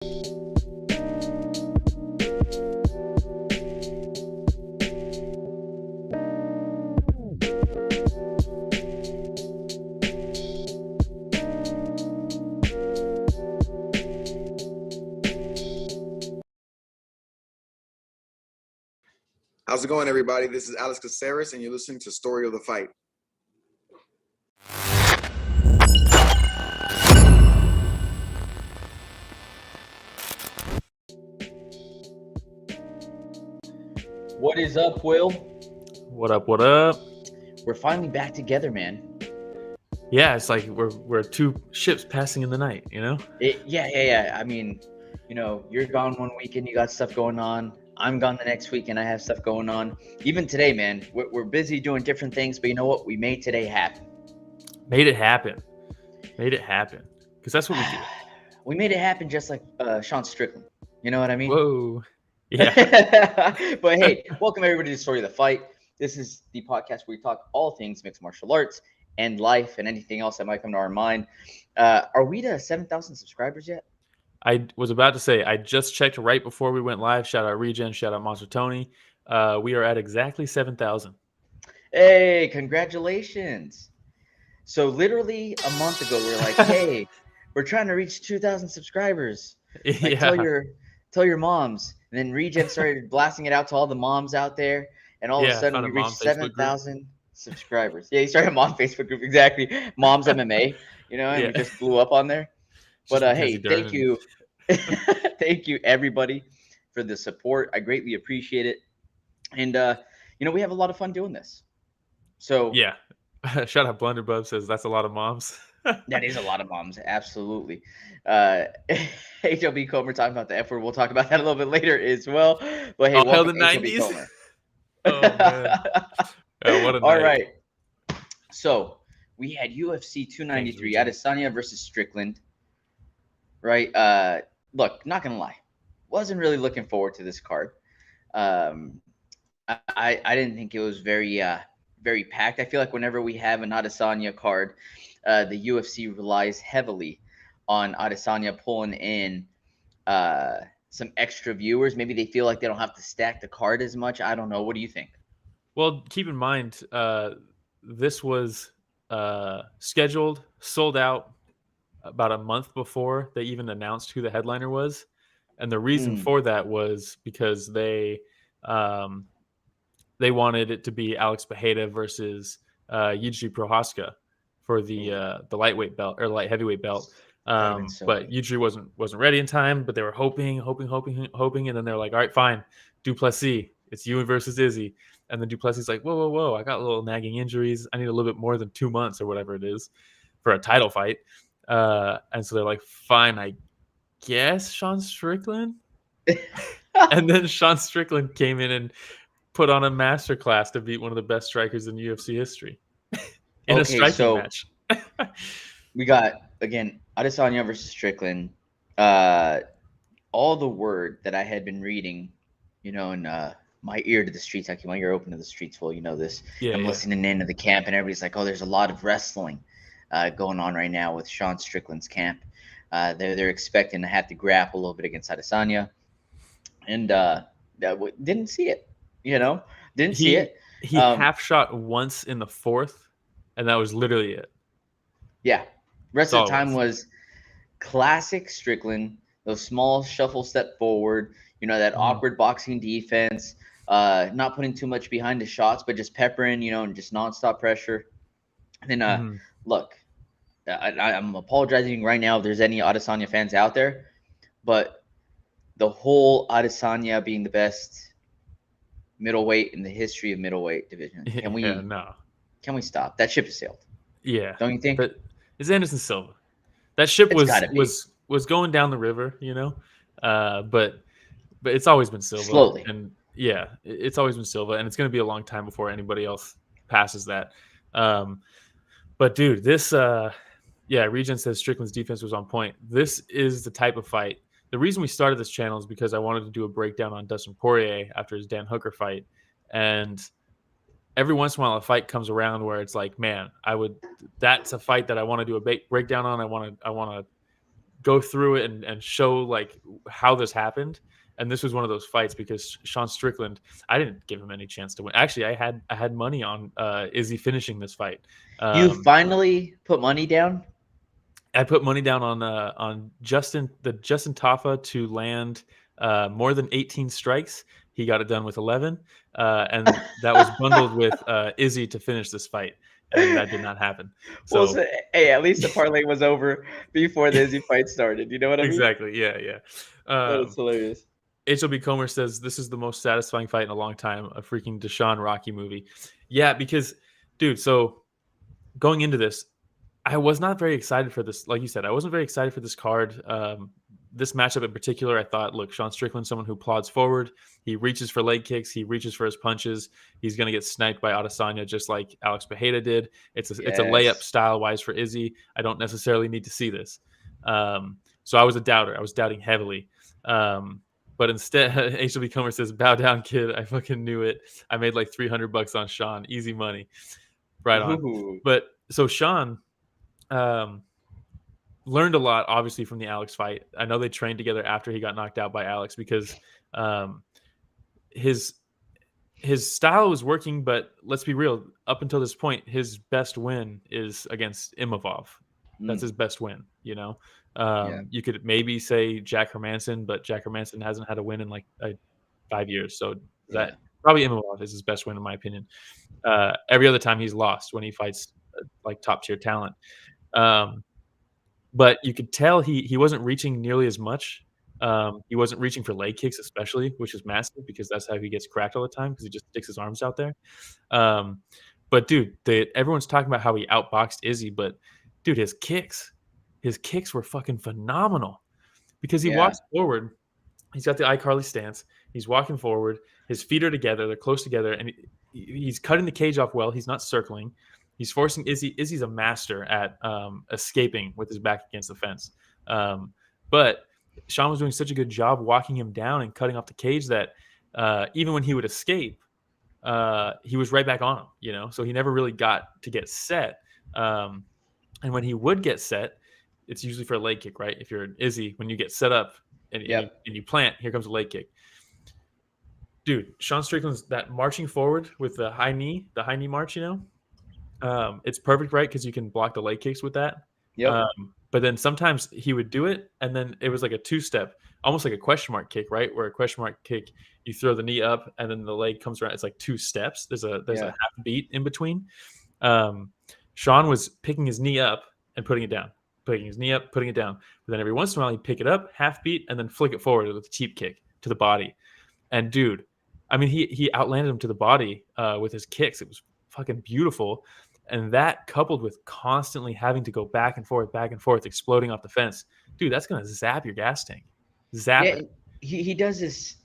How's it going, everybody? This is Alex Caceres, and you're listening to Story of the Fight. What is up, Will? What up? What up? We're finally back together, man. Yeah, it's like we're two ships passing in the night, you know? Yeah. I mean, you're gone one weekend, you got stuff going on. I'm gone the next week, and I have stuff going on. Even today, man, we're busy doing different things, but you know what? We made today happen. Made it happen. Because that's what we do. We made it happen just like Sean Strickland. You know what I mean? Whoa. Yeah. But hey, welcome everybody to Story of the Fight. This is the podcast where we talk all things mixed martial arts and life and anything else that might come to our mind. Are we to 7,000 subscribers yet? I was about to say, I just checked right before we went live. Shout out Regen, shout out Monster Tony. We are at exactly 7,000. Hey, congratulations. So literally a month ago, we were like, hey, we're trying to reach 2,000 subscribers. Like, Yeah. tell your moms. And then Regen started blasting it out to all the moms out there. And all of a sudden, we reached 7,000 subscribers. Yeah, he started a mom Facebook group. Exactly. Moms MMA, and we just blew up on there. But hey, thank you. Thank you, everybody, for the support. I greatly appreciate it. And, we have a lot of fun doing this. So yeah. Shout out Blunderbub says that's a lot of moms. That is a lot of moms. Absolutely. HLB Comer talking about the F word. We'll talk about that a little bit later as well. But hey, welcome the 90s. Comer. Oh, man. What a night. All right. So we had UFC 293, Adesanya versus Strickland. Right. Look, not gonna lie, wasn't really looking forward to this card. I didn't think it was very packed. I feel like whenever we have an Adesanya card, the UFC relies heavily on Adesanya pulling in some extra viewers. Maybe they feel like they don't have to stack the card as much. I don't know. What do you think? Well, keep in mind, this was scheduled, sold out about a month before they even announced who the headliner was. And the reason for that was because they wanted it to be Alex Pereira versus Yuji Prohaska for the lightweight belt or light heavyweight belt. But Yuji wasn't ready in time, but they were hoping, and then they're like, all right, fine, Duplessis, it's you versus Izzy. And then Duplessis is like, whoa, I got little nagging injuries. I need a little bit more than 2 months or whatever it is for a title fight. And so they're like, fine, I guess Sean Strickland. And then Sean Strickland came in and put on a masterclass to beat one of the best strikers in UFC history in a striking match. We got, again, Adesanya versus Strickland. All the word that I had been reading, in my ear to the streets. I keep my ear open to the streets. Well, you know this. I'm listening in to the camp, and everybody's like, oh, there's a lot of wrestling going on right now with Sean Strickland's camp. They're expecting to have to grapple a little bit against Adesanya. And didn't see it, Didn't see it. He half shot once in the fourth, and that was literally it. Yeah. Rest of the time was classic Strickland, those small shuffle step forward, that awkward boxing defense, not putting too much behind the shots, but just peppering, and just nonstop pressure. And then, look, I'm apologizing right now if there's any Adesanya fans out there, but the whole Adesanya being the best middleweight in the history of middleweight division. Can we stop? That ship has sailed. Yeah. Don't you think? But it's Anderson Silva. That ship was going down the river, but it's always been Silva. Slowly. And yeah, it's always been Silva, and it's going to be a long time before anybody else passes that. But dude, this Regen says Strickland's defense was on point. This is the type of fight. The reason we started this channel is because I wanted to do a breakdown on Dustin Poirier after his Dan Hooker fight. And every once in a while a fight comes around where it's like, man, that's a fight that I want to do a breakdown on. I want to go through it and show like how this happened. And this was one of those fights because Sean Strickland, I didn't give him any chance to win. Actually, I had money on Izzy finishing this fight. You finally put money down? I put money down on Justin Tafa to land more than 18 strikes. He got it done with 11, and that was bundled with Izzy to finish this fight, and that did not happen. So, hey, at least the parlay was over before the Izzy fight started. You know what I mean? Exactly. Yeah. That is hilarious. HLB Comer says this is the most satisfying fight in a long time. A freaking Deshaun Rocky movie. Yeah, because, dude. So going into this, I was not very excited for this. Like you said, I wasn't very excited for this card. This matchup in particular, I thought, look, Sean Strickland, someone who plods forward. He reaches for leg kicks. He reaches for his punches. He's going to get sniped by Adesanya just like Alex Pereira did. It's a layup style-wise for Izzy. I don't necessarily need to see this. So I was a doubter. I was doubting heavily. But instead, HLB Comer says, bow down, kid. I fucking knew it. I made like $300 on Sean. Easy money. Right on. Ooh. But so Sean learned a lot, obviously, from the Alex fight. I know they trained together after he got knocked out by Alex because his style was working. But let's be real. Up until this point, his best win is against Imavov. That's his best win, you know? You could maybe say Jack Hermanson, but Jack Hermanson hasn't had a win in like 5 years. So that probably Imavov is his best win, in my opinion. Every other time he's lost when he fights like top tier talent. But you could tell he wasn't reaching nearly as much. He wasn't reaching for leg kicks, especially, which is massive because that's how he gets cracked all the time because he just sticks his arms out there. But dude, everyone's talking about how he outboxed Izzy, but dude, his kicks were fucking phenomenal because he walks forward. He's got the iCarly stance. He's walking forward. His feet are together. They're close together, and he's cutting the cage off well. He's not circling. He's forcing Izzy. Izzy's a master at escaping with his back against the fence. But Sean was doing such a good job walking him down and cutting off the cage that even when he would escape, he was right back on him, you know? So he never really got to get set. And when he would get set, it's usually for a leg kick, right? If you're an Izzy, when you get set up and you plant, here comes a leg kick. Dude, Sean Strickland's that marching forward with the high knee march, you know? It's perfect, right? Because you can block the leg kicks with that. Yep. But then sometimes he would do it, and then it was like a two-step, almost like a question mark kick, right? Where a question mark kick, you throw the knee up, and then the leg comes around. It's like two steps. There's a half beat in between. Sean was picking his knee up and putting it down, picking his knee up, putting it down. But then every once in a while, he'd pick it up, half beat, and then flick it forward with a cheap kick to the body. And dude, I mean, he outlanded him to the body with his kicks. It was fucking beautiful. And that coupled with constantly having to go back and forth, exploding off the fence, dude, that's going to zap your gas tank. Zap it. He does this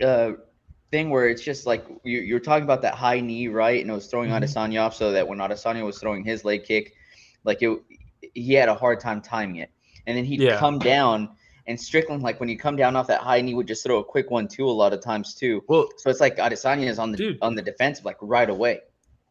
thing where it's just like you're talking about that high knee, right? And it was throwing Adesanya off so that when Adesanya was throwing his leg kick, like he had a hard time timing it. And then he'd come down, and Strickland, like when you come down off that high knee, would just throw a quick 1-2 a lot of times too. Well, so it's like Adesanya is on the defensive, like right away.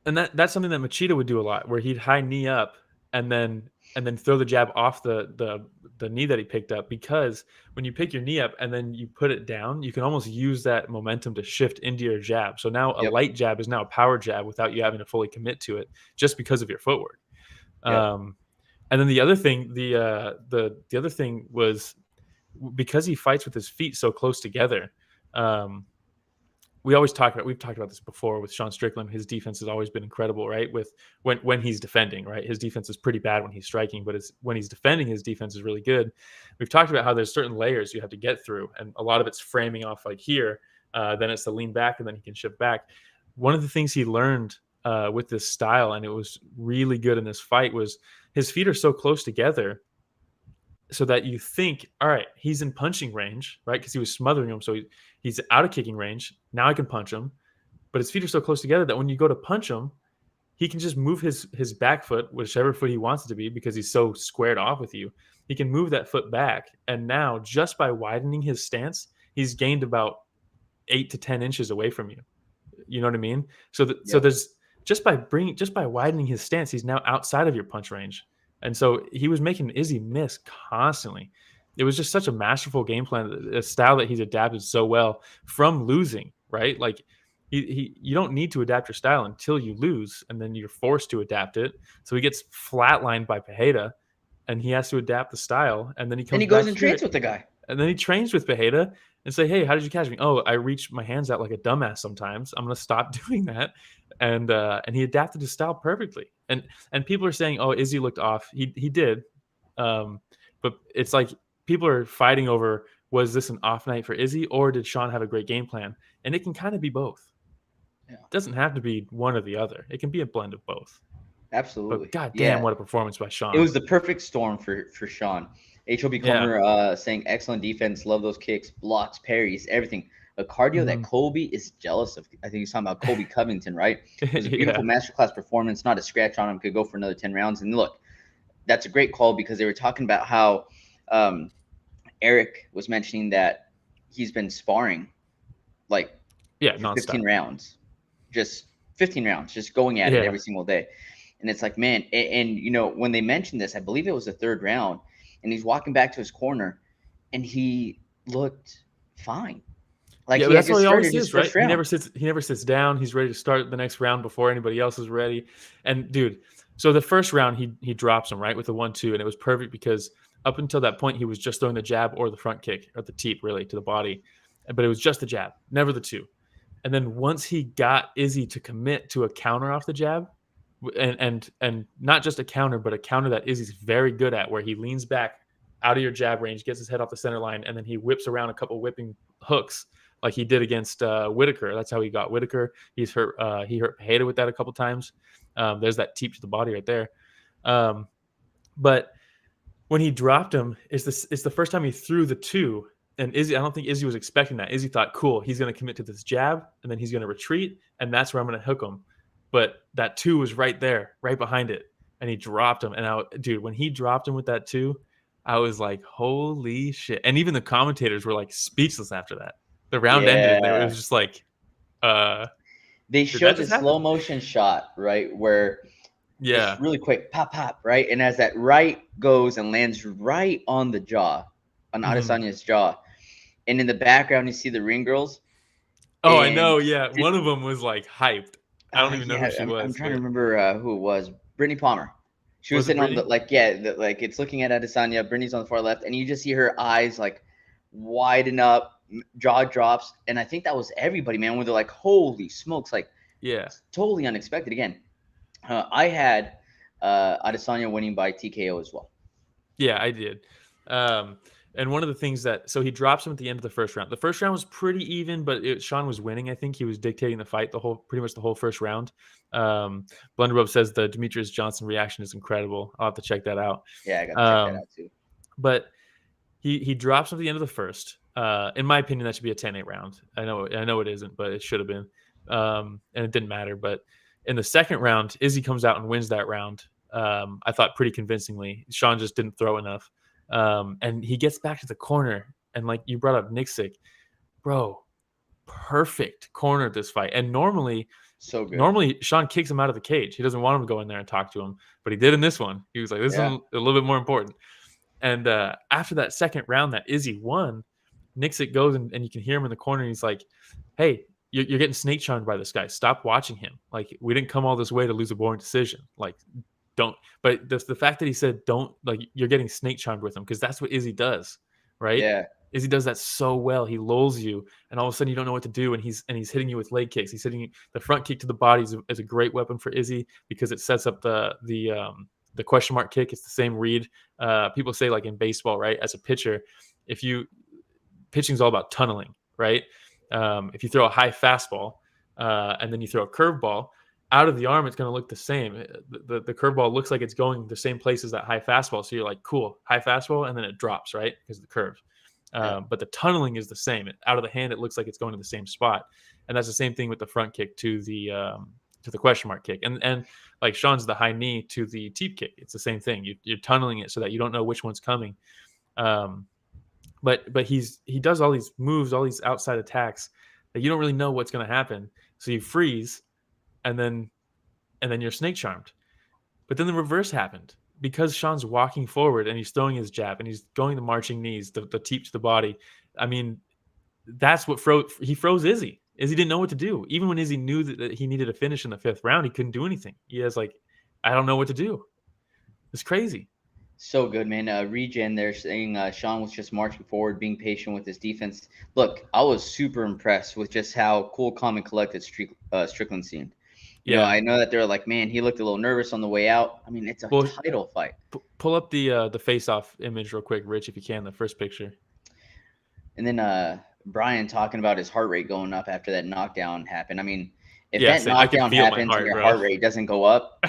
And that's something that Machida would do a lot, where he'd high knee up and then throw the jab off the knee that he picked up, because when you pick your knee up and then you put it down, you can almost use that momentum to shift into your jab. So now a light jab is now a power jab without you having to fully commit to it just because of your footwork. And then the other thing, the other thing was because he fights with his feet so close together. We've talked about this before with Sean Strickland. His defense has always been incredible, right? With when he's defending, right? His defense is pretty bad when he's striking, but when he's defending, his defense is really good. We've talked about how there's certain layers you have to get through, and a lot of it's framing off like here. Then it's to lean back, and then he can shift back. One of the things he learned with this style, and it was really good in this fight, was his feet are so close together so that you think, all right, he's in punching range, right? Because he was smothering him, so he's out of kicking range. Now I can punch him. But his feet are so close together that when you go to punch him, he can just move his back foot, whichever foot he wants it to be, because he's so squared off with you. He can move that foot back. And now, just by widening his stance, he's gained about 8 to 10 inches away from you. You know what I mean? So there's just by widening his stance, he's now outside of your punch range. And so he was making Izzy miss constantly. it was just such a masterful game plan, a style that he's adapted so well from losing, right? Like you don't need to adapt your style until you lose, and then you're forced to adapt it. So he gets flatlined by Pereira, and he has to adapt the style, and then he comes And he goes back and here, trains with the guy. and then he trains with Pereira and say, "Hey, how did you catch me? Oh, I reach my hands out like a dumbass sometimes. I'm gonna stop doing that." And he adapted his style perfectly. And people are saying, "Oh, Izzy looked off." He did, but it's like people are fighting over, was this an off night for Izzy, or did Sean have a great game plan? And it can kind of be both. Yeah. It doesn't have to be one or the other. It can be a blend of both. Absolutely. But goddamn, what a performance by Sean. It was the perfect storm for Sean. HOB Comer saying excellent defense, love those kicks, blocks, parries, everything. A cardio that Colby is jealous of. I think he's talking about Colby Covington, right? It was a beautiful masterclass performance, not a scratch on him, could go for another 10 rounds. And look, that's a great call because they were talking about how Eric was mentioning that he's been sparring like 15 rounds, just 15 rounds, just going at it every single day. And it's like, man, and you know, when they mentioned this, I believe it was the third round, and he's walking back to his corner, and he looked fine. Like that's what he always is, right? He never sits down. He's ready to start the next round before anybody else is ready. And dude, so the first round he drops him right with the 1-2, and it was perfect because up until that point he was just throwing the jab or the front kick or the teep really to the body, but it was just the jab, never the two. And then once he got Izzy to commit to a counter off the jab, and not just a counter, but a counter that Izzy's very good at, where he leans back out of your jab range, gets his head off the center line, and then he whips around a couple whipping hooks like he did against Whitaker. That's how he got Whitaker. He hurt Pereira with that a couple times. There's that teep to the body right there. But when he dropped him, it's the first time he threw the two. And Izzy, I don't think Izzy was expecting that. Izzy thought, cool, he's going to commit to this jab, and then he's going to retreat, and that's where I'm going to hook him. But that two was right there, right behind it, and he dropped him. And dude, when he dropped him with that two, I was like, holy shit. And even the commentators were like speechless after that. The round ended, and it was just like, they showed the slow motion shot, right, where it's really quick, pop, pop, right? And as that right goes and lands right on the jaw, on Adesanya's jaw, and in the background you see the ring girls. Oh, I know, yeah. One of them was like hyped. I don't even know who she was. I'm trying to remember who it was. Brittany Palmer. She was sitting on the like it's looking at Adesanya. Brittany's on the far left, and you just see her eyes like widen up, jaw drops, and I think that was everybody, man. When they're like, "Holy smokes!" Like, totally unexpected. Again, I had Adesanya winning by TKO as well. Yeah, I did. And one of the things so he drops him at the end of the first round. The first round was pretty even, but Sean was winning. I think he was dictating the fight pretty much the whole first round. Blunderbob says the Demetrius Johnson reaction is incredible. I'll have to check that out. Yeah, I got to check that out too. But he drops him at the end of the first. In my opinion, that should be a 10-8 round. I know it isn't, but it should have been. And it didn't matter. But in the second round, Izzy comes out and wins that round. I thought pretty convincingly. Sean just didn't throw enough. And he gets back to the corner, and like you brought up Nixick, bro, perfect corner this fight. And normally Sean kicks him out of the cage. He doesn't want him to go in there and talk to him, but he did in this one. He was like, this is a little bit more important. And after that second round that Izzy won, Nixick goes and you can hear him in the corner. And he's like, hey, you're getting snake charmed by this guy. Stop watching him. Like, we didn't come all this way to lose a boring decision. Like, don't. But the fact that he said don't, like, you're getting snake charmed with him, because that's what Izzy does, right? Yeah. Izzy does that so well. He lulls you, and all of a sudden you don't know what to do, and he's hitting you with leg kicks. He's hitting the front kick to the body is a great weapon for Izzy, because it sets up the question mark kick. It's the same read. People say, like in baseball, right? As a pitcher, pitching is all about tunneling, right? If you throw a high fastball and then you throw a curveball, out of the arm, it's going to look the same. The curveball looks like it's going the same place as that high fastball. So you're like, cool, high fastball, and then it drops, right? Because of the curve. But the tunneling is the same. Out of the hand, it looks like it's going to the same spot. And that's the same thing with the front kick to the question mark kick. And like Sean's the high knee to the teep kick. It's the same thing. You're tunneling it so that you don't know which one's coming. But he does all these moves, all these outside attacks that you don't really know what's going to happen. So you freeze, and then you're snake charmed. But then the reverse happened. because Sean's walking forward and he's throwing his jab and he's going the marching knees, the teep to the body. I mean, that's what he froze Izzy. Izzy didn't know what to do. Even when Izzy knew that he needed a finish in the 5th round, he couldn't do anything. He has like, I don't know what to do. It's crazy. So good, man. Regen, they're saying Sean was just marching forward, being patient with his defense. Look, I was super impressed with just how cool, calm, and collected Strickland seemed. You know, I know that they're like, man, he looked a little nervous on the way out. I mean, it's a title fight. Pull up the face-off image real quick, Rich, if you can, the first picture. And then Brian talking about his heart rate going up after that knockdown happened. I mean, if that knockdown happens and your heart rate doesn't go up,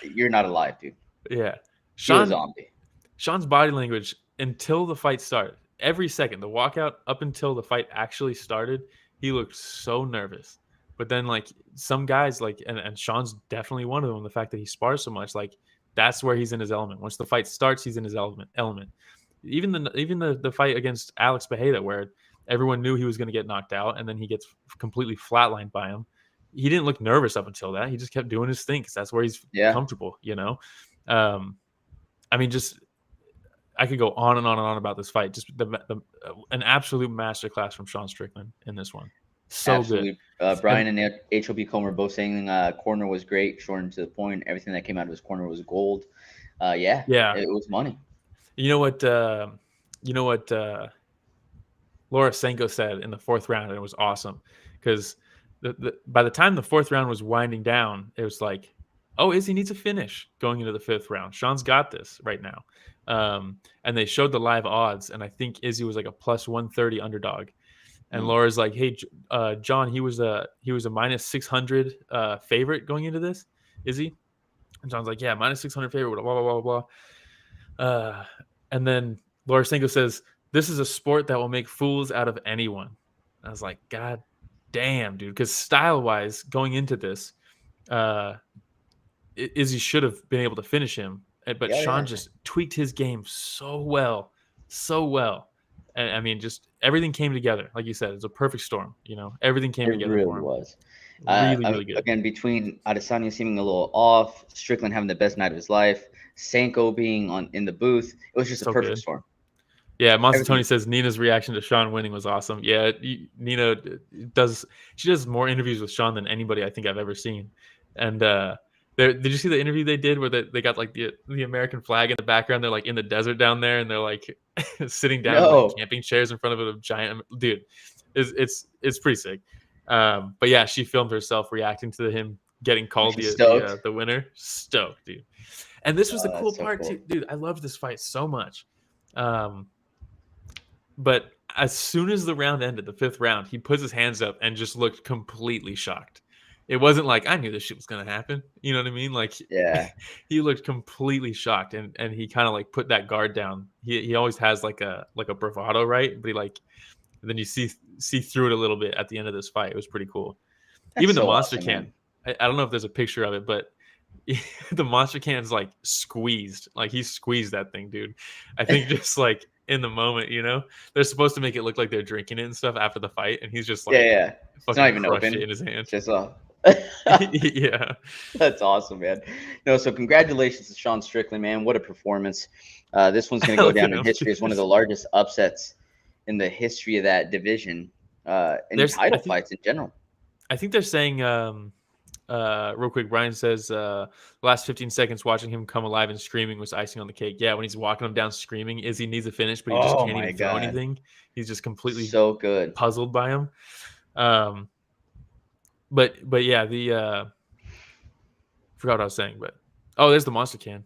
you're not alive, dude. Yeah. Sean's body language until the fight started, every second, the walkout up until the fight actually started, he looked so nervous. But then, like, some guys, like, and Sean's definitely one of them, the fact that he spars so much, like, that's where he's in his element. Once the fight starts, he's in his element. Even the fight against Alex Bejeda, where everyone knew he was going to get knocked out, and then he gets completely flatlined by him. He didn't look nervous up until that. He just kept doing his thing because that's where he's comfortable, you know? I mean, just I could go on and on and on about this fight. Just an absolute masterclass from Sean Strickland in this one. So absolutely good. Brian and HOB Comer both saying corner was great, short and to the point. Everything that came out of his corner was gold. It was money. You know what Laura Senko said in the 4th round, and it was awesome because by the time the 4th round was winding down, it was like, oh, Izzy needs a finish going into the 5th round. Sean's got this right now. And they showed the live odds, and I think Izzy was like a plus 130 underdog. And Laura's like, hey, John, he was a minus 600 favorite going into this, is he? And John's like, yeah, minus 600 favorite, blah, blah, blah, blah. And then Laura Senko says, this is a sport that will make fools out of anyone. I was like, God damn, dude. Because style-wise, going into this, Izzy should have been able to finish him. But Sean just tweaked his game so well. And I mean, just everything came together. Like you said, it's a perfect storm. You know, everything came together really for him. Was. Really good. Again, between Adesanya seeming a little off, Strickland having the best night of his life, Senko being in the booth, it was just a perfect storm. Yeah, Monster Tony says Nina's reaction to Sean winning was awesome. Yeah, Nina does more interviews with Sean than anybody I think I've ever seen. And did you see the interview they did where they got like the American flag in the background? They're like in the desert down there, and they're like sitting down in like camping chairs in front of a giant dude. It's pretty sick. But yeah, she filmed herself reacting to him getting called the winner. Stoked, dude. And this was the cool part too, dude. I loved this fight so much. But as soon as the round ended, the 5th round, he puts his hands up and just looked completely shocked. It wasn't like, I knew this shit was going to happen. You know what I mean? Like, he looked completely shocked, and he kind of like put that guard down. He always has like a bravado, right? But then you see through it a little bit at the end of this fight. It was pretty cool. Even the monster can. I don't know if there's a picture of it, but the monster can's like squeezed. Like he squeezed that thing, dude. I think just like in the moment, you know, they're supposed to make it look like they're drinking it and stuff after the fight, and he's just like, it's not even open it in his hand. Just yeah, that's awesome, man. No, so congratulations to Sean Strickland, man. What a performance. This one's going to go down in history as one of the largest upsets in the history of that division, in title fights in general. I think they're saying, real quick, Brian says, the last 15 seconds watching him come alive and screaming was icing on the cake. Yeah, when he's walking him down screaming, Izzy needs a finish, but he just can't even throw anything. He's just completely puzzled by him. But yeah, forgot what I was saying, but there's the monster can.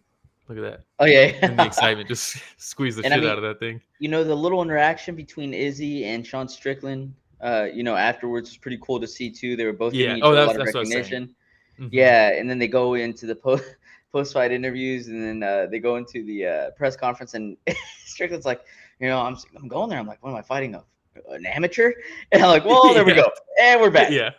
Look at that. Oh yeah. And the excitement, just squeeze the shit out of that thing. You know, the little interaction between Izzy and Sean Strickland, afterwards was pretty cool to see too. They were both giving each other a lot of recognition. Mm-hmm. Yeah, and then they go into the post-fight interviews, and then they go into the press conference, and Strickland's like, I'm going there. I'm like, what am I fighting of? An amateur? And I'm like, well, there we go. And we're back. Yeah.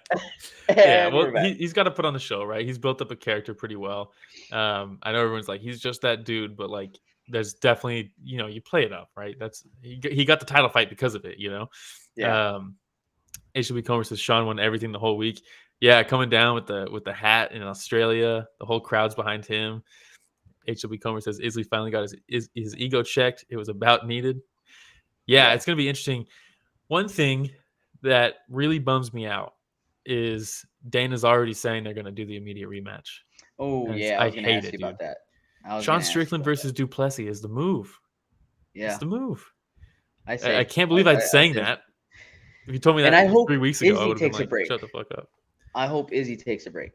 Yeah. Well, he's got to put on the show, right? He's built up a character pretty well. I know everyone's like, he's just that dude, but like, there's definitely, you play it up, right? He got the title fight because of it, Yeah. HB Comer says Sean won everything the whole week. Yeah, coming down with the hat in Australia, the whole crowd's behind him. HW Comer says Izzy finally got his ego checked. It was about needed. Yeah, it's going to be interesting. One thing that really bums me out is Dana's already saying they're going to do the immediate rematch. Oh, yeah. I was going to ask you about that. Sean Strickland versus Duplessis is the move. Yeah. It's the move. I can't believe I'm saying that. If you told me that 3 weeks ago, I would have been like, shut the fuck up. I hope Izzy takes a break.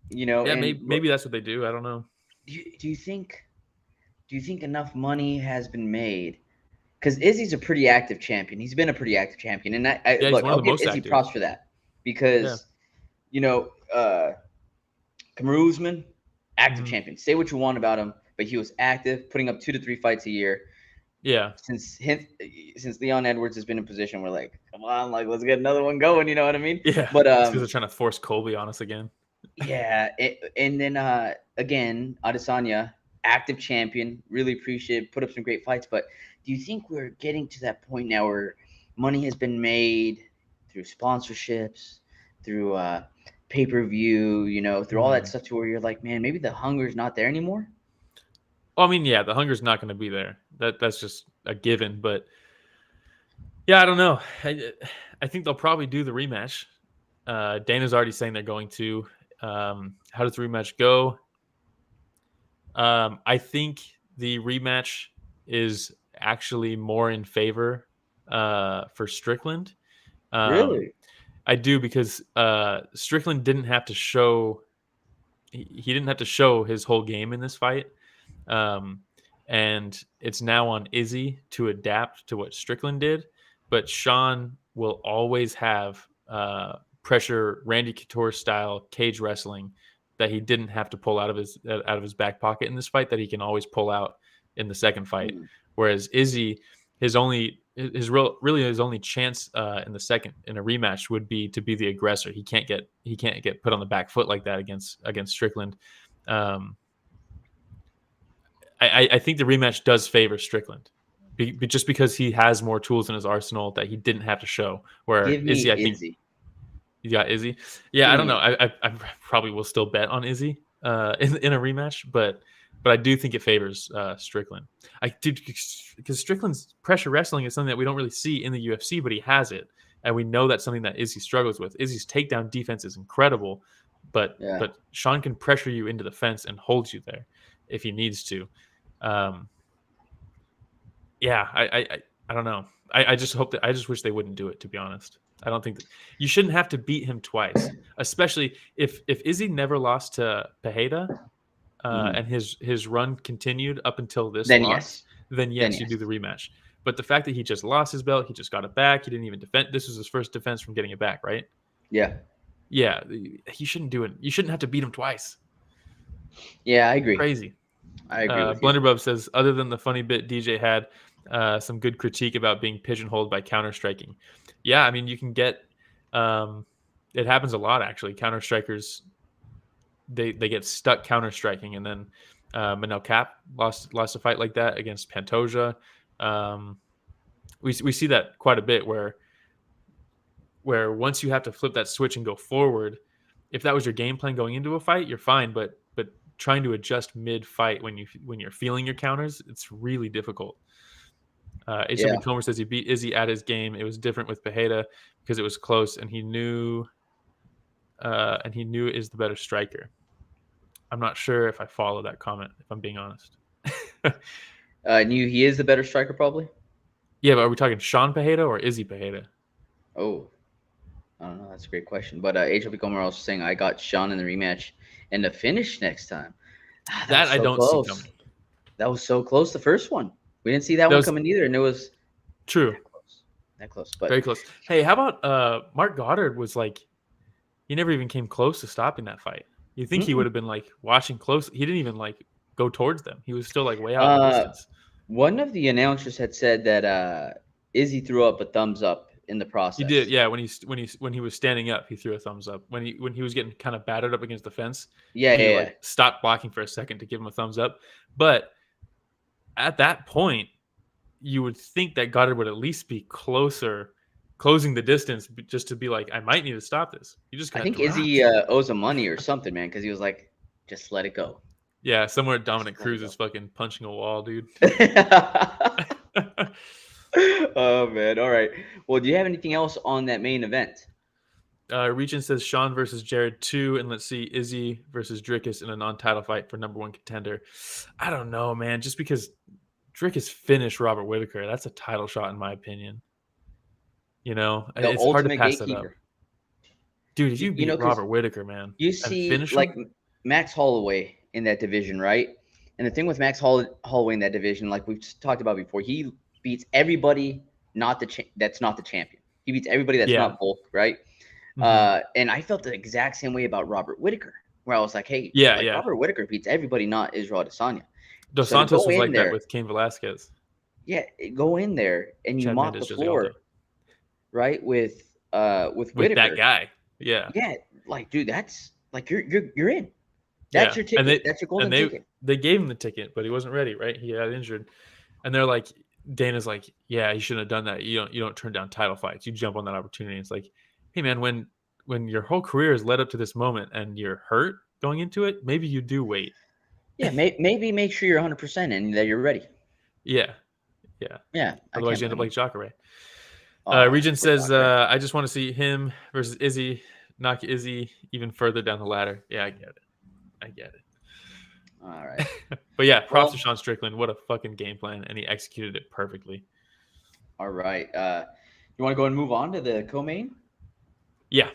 Yeah, maybe that's what they do. I don't know. Do you think enough money has been made? Because Izzy's a pretty active champion. He's been a pretty active champion. And I'll give Izzy props for that. Because, Kamaru Usman, active champion. Say what you want about him, but he was active, putting up 2 to 3 fights a year. Yeah. Since Leon Edwards has been in position, we're like, come on, like let's get another one going. You know what I mean? Yeah. But because they're trying to force Colby on us again. Yeah, and then again, Adesanya, active champion, really appreciate, put up some great fights. But do you think we're getting to that point now where money has been made through sponsorships, through pay-per-view, through all that stuff, to where you're like, man, maybe the hunger's not there anymore? Well, I mean, yeah, the hunger's not going to be there. That's just a given. But yeah, I don't know. I think they'll probably do the rematch. Dana's already saying they're going to. How does the rematch go? I think the rematch is actually more in favor for Strickland. Really? I do, because Strickland didn't have to show he didn't have to show his whole game in this fight. And it's now on Izzy to adapt to what Strickland did. But Sean will always have pressure, Randy Couture style cage wrestling that he didn't have to pull out of his back pocket in this fight, that he can always pull out in the second fight. Whereas Izzy, his only chance in a rematch would be to be the aggressor. He can't get put on the back foot like that against Strickland. I think the rematch does favor Strickland, just because he has more tools in his arsenal that he didn't have to show. Where Izzy, I think you got Izzy. Yeah, I don't know. I probably will still bet on Izzy in a rematch, but I do think it favors Strickland. Because Strickland's pressure wrestling is something that we don't really see in the UFC, but he has it, and we know that's something that Izzy struggles with. Izzy's takedown defense is incredible, but Sean can pressure you into the fence and hold you there if he needs to. I don't know. I just hope that I just wish they wouldn't do it, to be honest. I don't think that you shouldn't have to beat him twice, especially if Izzy never lost to Pereira and his run continued up until this loss. Then yes, you do the rematch. But the fact that he just lost his belt, he just got it back, he didn't even defend. This was his first defense from getting it back, right? Yeah. Yeah, he shouldn't do it. You shouldn't have to beat him twice. Yeah, I agree. Crazy. I agree with Blenderbub says, other than the funny bit DJ had, some good critique about being pigeonholed by counter striking. Yeah, I mean, you can get it happens a lot, actually. Counter strikers, they get stuck counter striking, and then Manel Kape lost a fight like that against Pantoja. We see that quite a bit, where once you have to flip that switch and go forward, if that was your game plan going into a fight, you're fine, but trying to adjust mid-fight when you're feeling your counters, it's really difficult. HW Comer says he beat Izzy at his game. It was different with Pereira because it was close, and he knew is the better striker. I'm not sure if I follow that comment, if I'm being honest. Knew he is the better striker, probably? Yeah, but are we talking Sean Pereira or Izzy Pereira? Oh, I don't know. That's a great question. But HW Comer also saying, I got Sean in the rematch and the finish next time. That I don't see coming. That was so close, the first one. We didn't see that one coming either, and it was true. That close, but very close. Hey, how about Mark Goddard was like, he never even came close to stopping that fight. You think he would have been like watching close? He didn't even like go towards them. He was still like way out in the distance. One of the announcers had said that Izzy threw up a thumbs up in the process. He did, yeah. When he was standing up, he threw a thumbs up. When he was getting kind of battered up against the fence, he stopped blocking for a second to give him a thumbs up. But at that point, you would think that Goddard would at least be closer, closing the distance, just to be like, I might need to stop this. He just I think Izzy owes him money or something, man, because he was like, just let it go. Yeah, somewhere Dominic Cruz is fucking punching a wall, dude. Oh man! All right. Well, do you have anything else on that main event? Regent says Sean versus Jared 2, and let's see Izzy versus Drickus in a non-title fight for #1 contender. I don't know, man. Just because Drickus finished Robert Whittaker, that's a title shot in my opinion. You know, The it's hard to ultimate pass that up. gatekeeper. Dude, if you beat Robert Whittaker, man, you see like Max Holloway in that division, right? And the thing with Max Holloway in that division, like we've talked about before, he beats everybody that's not the champion. He beats everybody that's not Volk, right? Mm-hmm. And I felt the exact same way about Robert Whittaker, where I was like, hey, Robert Whittaker beats everybody, not Israel Adesanya. Dos Santos was like that with Cain Velasquez. Yeah, go in there and you mop the floor, right? With Whittaker. That guy. Yeah. Yeah, like dude, that's like you're in. That's your ticket. That's your golden ticket. They gave him the ticket, but he wasn't ready, right? He got injured. And they're like, Dana's like, yeah, you shouldn't have done that. You don't turn down title fights. You jump on that opportunity. It's like, hey man, when your whole career has led up to this moment and you're hurt going into it, maybe you do wait. Yeah, maybe make sure you're 100% and that you're ready. Yeah. Otherwise, you end up like Jacare. Regent says, I just want to see him versus Izzy, knock Izzy even further down the ladder. Yeah, I get it. All right. But yeah, props to Sean Strickland. What a fucking game plan, and he executed it perfectly. All right. You want to go and move on to the co-main? Yeah.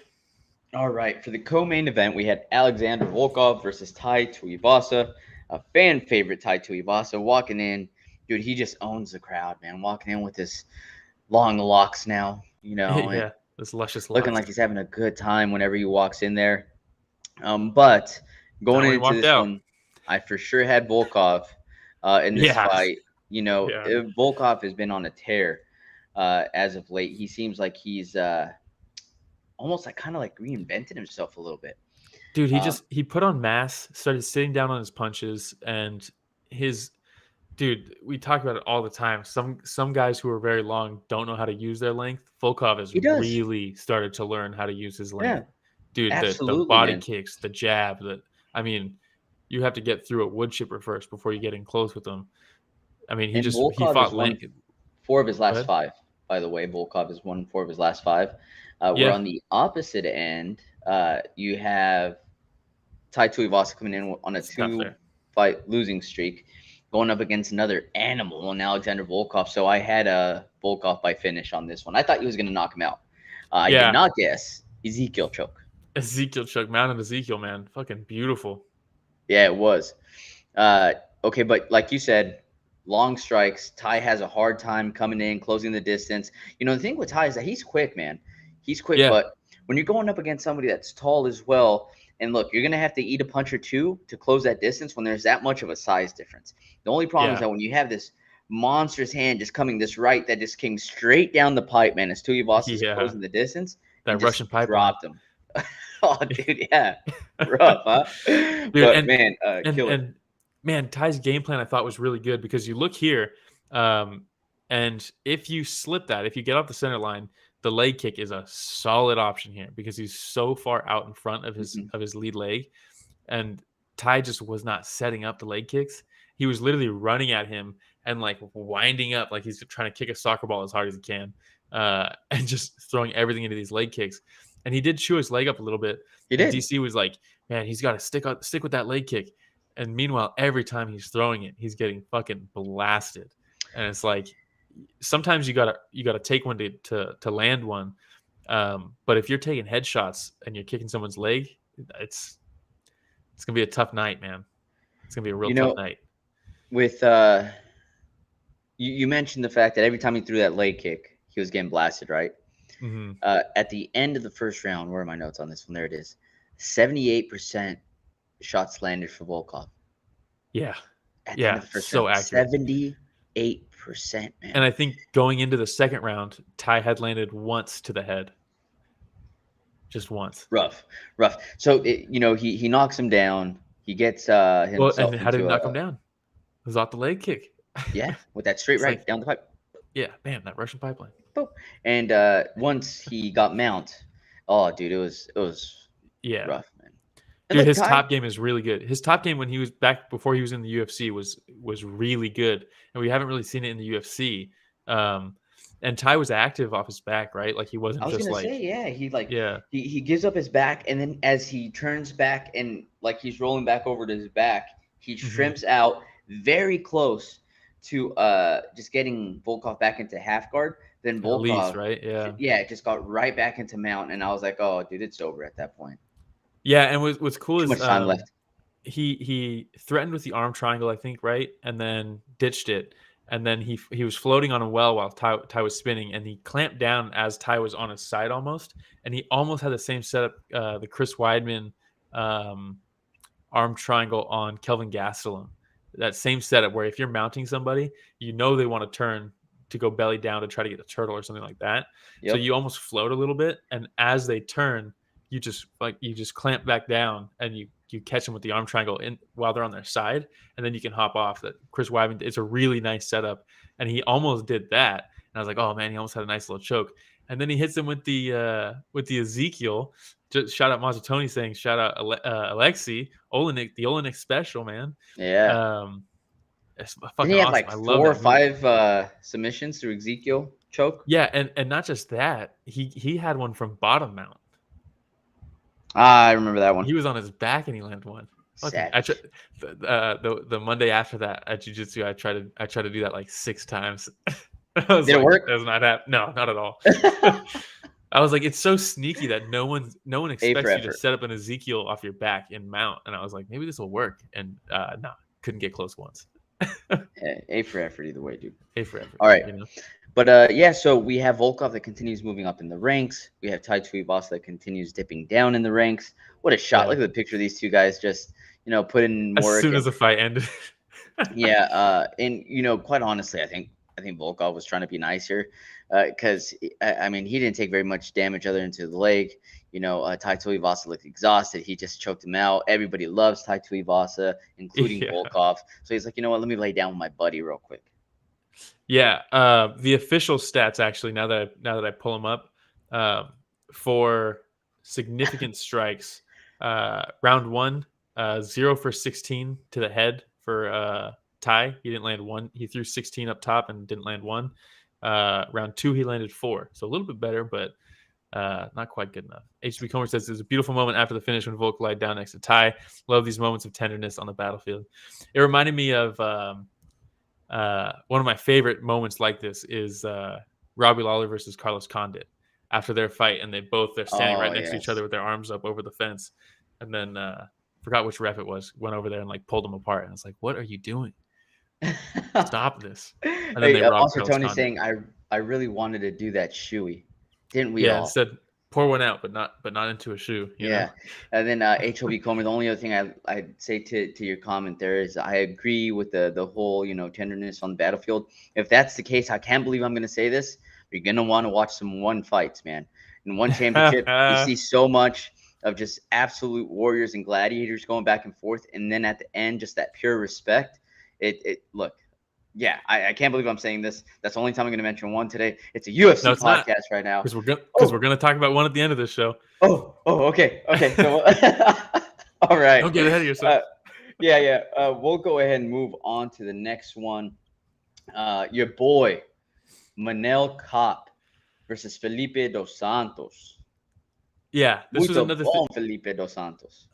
All right. For the co-main event, we had Alexander Volkov versus Tai Tuivasa, a fan favorite Tai Tuivasa walking in. Dude, he just owns the crowd, man. Walking in with his long locks now, you know. Yeah, this luscious locks. Looking like he's having a good time whenever he walks in there. But going into this one, I for sure had Volkov in this fight. You know, Volkov has been on a tear as of late. He seems like he's almost like kind of like reinvented himself a little bit. Dude, he put on mass, started sitting down on his punches, and dude, we talk about it all the time. Some guys who are very long don't know how to use their length. Volkov has really started to learn how to use his length. Yeah, dude, the body kicks, the jab, you have to get through a wood chipper first before you get in close with him. I mean, he fought length. 4 of his last 5, by the way. Volkov has won 4 of his last 5. Where on the opposite end, you have Tai Tuivasa coming in on a 2-fight losing streak, going up against another animal in Alexander Volkov. So I had a Volkov by finish on this one. I thought he was going to knock him out. I did not guess Ezekiel choke. Mount of Ezekiel, man. Fucking beautiful. Yeah, it was. Okay, but like you said, long strikes. Tai has a hard time coming in, closing the distance. You know, the thing with Tai is that he's quick, man. He's quick, but when you're going up against somebody that's tall as well, and look, you're going to have to eat a punch or two to close that distance when there's that much of a size difference. The only problem is that when you have this monstrous hand just coming this right that just came straight down the pipe, man, as Tuivasa is closing the distance. That Russian pipe dropped him. Oh, dude, yeah. Rough, huh? Dude, but, man, killer. Man, Tai's game plan I thought was really good because you look here, and if you slip that, if you get off the center line, the leg kick is a solid option here because he's so far out in front of his lead leg, and Tai just was not setting up the leg kicks. He was literally running at him and like winding up like he's trying to kick a soccer ball as hard as he can, and just throwing everything into these leg kicks. And he did chew his leg up a little bit. He did. DC was like, man, he's got to stick with that leg kick. And meanwhile, every time he's throwing it, he's getting fucking blasted. And it's like, sometimes you gotta take one to land one. But if you're taking headshots and you're kicking someone's leg, it's gonna be a tough night, man. It's gonna be a real tough night. With you mentioned the fact that every time he threw that leg kick, he was getting blasted, right? Mm-hmm. At the end of the first round, where are my notes on this one? There it is. 78% shots landed for Volkov. Yeah. At the end of the first so round, accurate. 78%, man. And I think going into the second round, Tai had landed once to the head. Just once. Rough. So, he knocks him down. He gets himself and how did he knock him down? It was off the leg kick. Yeah, with that straight right down the pipe. Yeah, man, that Russian pipeline. Boom. And once he got mount, oh, dude, it was rough, man. Dude, his top game is really good. His top game when he was back before he was in the UFC was really good, and we haven't really seen it in the UFC. And Ty was active off his back, right? Like he wasn't just like. He gives up his back, and then as he turns back and like he's rolling back over to his back, he shrimps out very close to just getting Volkov back into half guard. Then Volkov, least, right? It just got right back into mount, and I was like, oh, dude, it's over at that point. Yeah, and what's cool Too is much time left. He threatened with the arm triangle, I think, right, and then ditched it, and then he was floating on a well while Ty was spinning, and he clamped down as Ty was on his side almost, and he almost had the same setup, the Chris Weidman arm triangle on Kelvin Gastelum. That same setup where if you're mounting somebody, you know they want to turn to go belly down to try to get a turtle or something like that. Yep. So you almost float a little bit, and as they turn, you just clamp back down and you catch them with the arm triangle in while they're on their side, and then you can hop off. That Chris Weidman, it's a really nice setup, and he almost did that. And I was like, oh man, he almost had a nice little choke. And then he hits him with the Ezekiel. Just shout out Mazzatoni saying shout out Alexei Olenek, the Olenek special, man. Yeah. It's fucking he had awesome. like 4 or 5 submissions through Ezekiel choke. Yeah, and not just that, he had one from bottom mount. I remember that one. He was on his back and he landed one. The Monday after that at jiu-jitsu, I tried to do that like 6 times. Did it work? Does not happen. No, not at all. I was like, it's so sneaky that no one expects you to set up an Ezekiel off your back and mount. And I was like, maybe this will work. And no, couldn't get close once. A for effort either way, dude. A for effort. All right. You know? But so we have Volkov that continues moving up in the ranks. We have Tuivasa that continues dipping down in the ranks. What a shot. Look at the picture of these two guys just, put in more. As soon as the fight ended. And quite honestly, I think Volkov was trying to be nice here because, he didn't take very much damage other than to the leg. Tuivasa looked exhausted. He just choked him out. Everybody loves Tuivasa, including Volkov. So he's like, you know what? Let me lay down with my buddy real quick. Yeah, the official stats actually. Now that I pull them up, for significant strikes, round 1, 0 for 16 to the head for Ty. He didn't land one. He threw 16 up top and didn't land one. Round 2, he landed 4, so a little bit better, but not quite good enough. HB Comer says there's a beautiful moment after the finish when Volk lied down next to Ty. Love these moments of tenderness on the battlefield. It reminded me of. One of my favorite moments like this is Robbie Lawler versus Carlos Condit after their fight, and they're standing right next to each other with their arms up over the fence, and then forgot which ref it was, went over there and like pulled them apart, and I was like, "What are you doing? Stop this!" And then they robbed Carlos Tony Condit. Saying, "I really wanted to do that shoey, didn't we?" all? Instead pour one out, but not into a shoe. You know? And then HOB Comer. The only other thing I'd say to your comment there is I agree with the whole tenderness on the battlefield. If that's the case, I can't believe I'm going to say this. You're going to want to watch some one fights, man. In one championship, you see so much of just absolute warriors and gladiators going back and forth, and then at the end, just that pure respect. Look. Yeah, I can't believe I'm saying this. That's the only time I'm going to mention one today. It's a UFC podcast right now. Because we're going to talk about one at the end of this show. Oh, okay. So, all right. Don't get ahead of yourself. We'll go ahead and move on to the next one. Your boy, Manel Kape versus Felipe dos Santos. Yeah, this was another thing. Felipe dos Santos.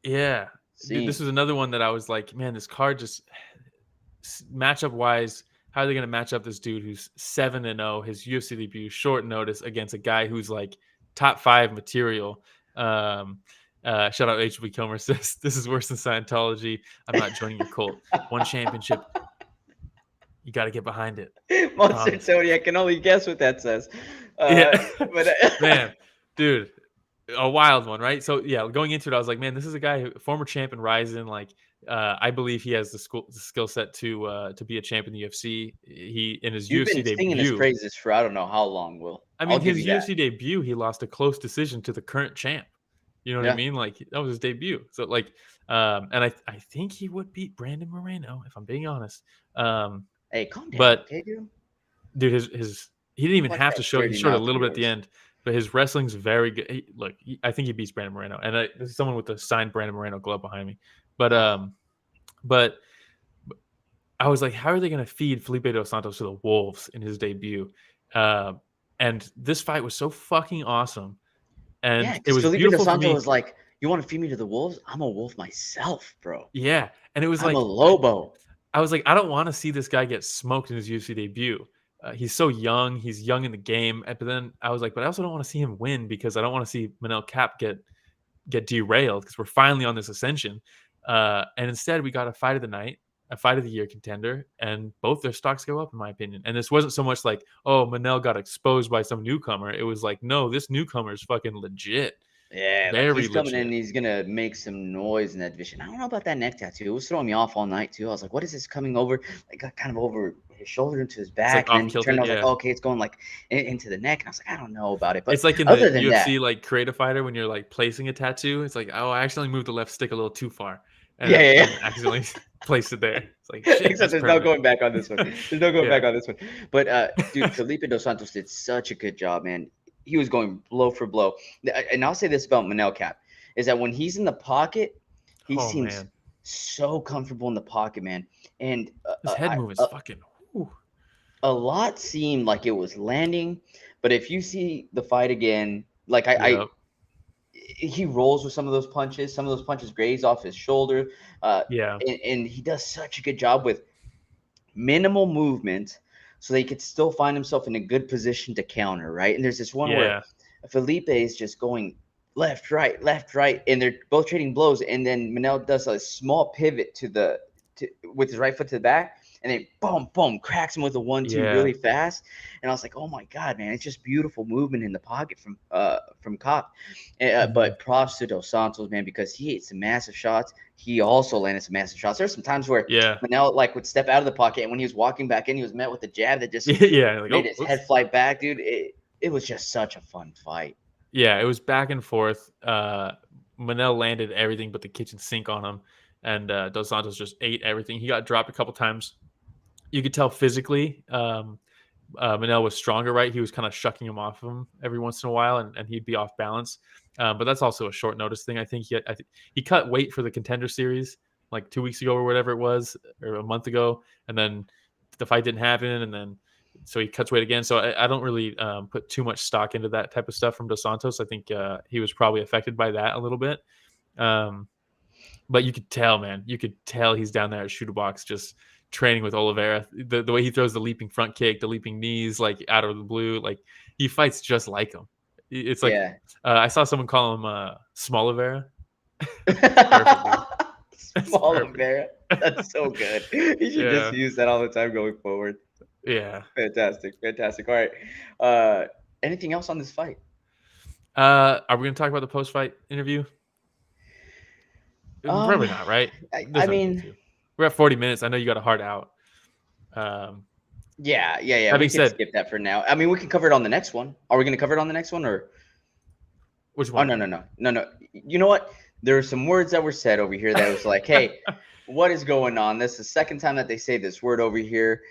Yeah. Dude, this was another one that I was like, man, this card just – matchup wise, how are they going to match up this dude who's 7-0, his UFC debut, short notice against a guy who's like top 5 material? Shout out HB Comer says this is worse than Scientology. I'm not joining your cult. One championship, you got to get behind it. Monster Tony, I can only guess what that says. Man, dude, a wild one, right? So yeah, going into it, I was like, man, this is a guy, former champ in Ryzen, like. I believe he has the skill set to be a champ in the UFC. He in his UFC debut. You've been singing his praises for I don't know how long, Will. I mean, his UFC debut, he lost a close decision to the current champ. You know what I mean? Like that was his debut. So like, and I think he would beat Brandon Moreno if I'm being honest. Hey, calm down. But okay, dude, his he didn't even have to show. He showed a little bit at the end. but his wrestling's very good. I think he beats Brandon Moreno, and this is someone with a signed Brandon Moreno glove behind me. But I was like, how are they going to feed Felipe dos Santos to the wolves in his debut? And this fight was so fucking awesome. And it was Felipe beautiful dos for Santos me. was like, you want to feed me to the wolves? I'm a wolf myself, bro. Yeah. And it was I'm a Lobo. I was like, I don't want to see this guy get smoked in his UFC debut. He's so young. He's young in the game. But then I was like, but I also don't want to see him win because I don't want to see Manel Kape get derailed because we're finally on this ascension. And instead, we got a fight of the night, a fight of the year contender, and both their stocks go up, in my opinion. And this wasn't so much like, oh, Manel got exposed by some newcomer. It was like, no, this newcomer is fucking legit. Yeah, like he's coming in, he's gonna make some noise in that division. I don't know about that neck tattoo. It was throwing me off all night too. I was like, what is this coming over? Like got kind of over his shoulder into his back, like and then he turned. I was like, oh, okay, it's going like into the neck, and I was like, I don't know about it. But it's like in the UFC, like create a fighter when you're like placing a tattoo. It's like, oh, I accidentally moved the left stick a little too far. And accidentally placed it there. It's like, shit, except there's no going back on this one. There's no going back on this one. But dude, Felipe dos Santos did such a good job, man. He was going blow for blow. And I'll say this about Manel Kape, is that when he's in the pocket, he seems so comfortable in the pocket, man. And his head move is fucking. Whew. A lot seemed like it was landing, but if you see the fight again, like he rolls with some of those punches. Some of those punches graze off his shoulder. And he does such a good job with minimal movement, so that he could still find himself in a good position to counter, right? And there's this one where Felipe is just going left, right, and they're both trading blows. And then Manel does a small pivot with his right foot to the back, and then boom, boom, cracks him with a 1-2 really fast. And I was like, oh my God, man, it's just beautiful movement in the pocket from Kape. But props to Dos Santos, man, because he ate some massive shots. He also landed some massive shots. There's some times where Manel would step out of the pocket, and when he was walking back in, he was met with a jab that just made his head fly back, dude. It was just such a fun fight. Yeah, it was back and forth. Manel landed everything but the kitchen sink on him, and Dos Santos just ate everything. He got dropped a couple times. You could tell physically Manel was stronger, right? He was kind of shucking him off of him every once in a while, and he'd be off balance. But that's also a short notice thing. I think he cut weight for the Contender Series like 2 weeks ago or whatever it was, or a month ago, and then the fight didn't happen, and then so he cuts weight again. So I don't really put too much stock into that type of stuff from Dos Santos. I think he was probably affected by that a little bit. But you could tell, man. You could tell he's down there at Shooter Box just training with Oliveira. The way he throws the leaping front kick, the leaping knees, like out of the blue, like he fights just like him. It's like I saw someone call him Small Oliveira. Small Oliveira. That's so good. You should just use that all the time going forward. Yeah. Fantastic. All right. Anything else on this fight? Are we going to talk about the post-fight interview? Probably not, right? I mean, we're at 40 minutes. I know you got a hard out. Yeah. We can skip that for now. I mean, we can cover it on the next one. Are we going to cover it on the next one, or which one? Oh, no. You know what? There were some words that were said over here that was like, hey, what is going on? This is the second time that they say this word over here.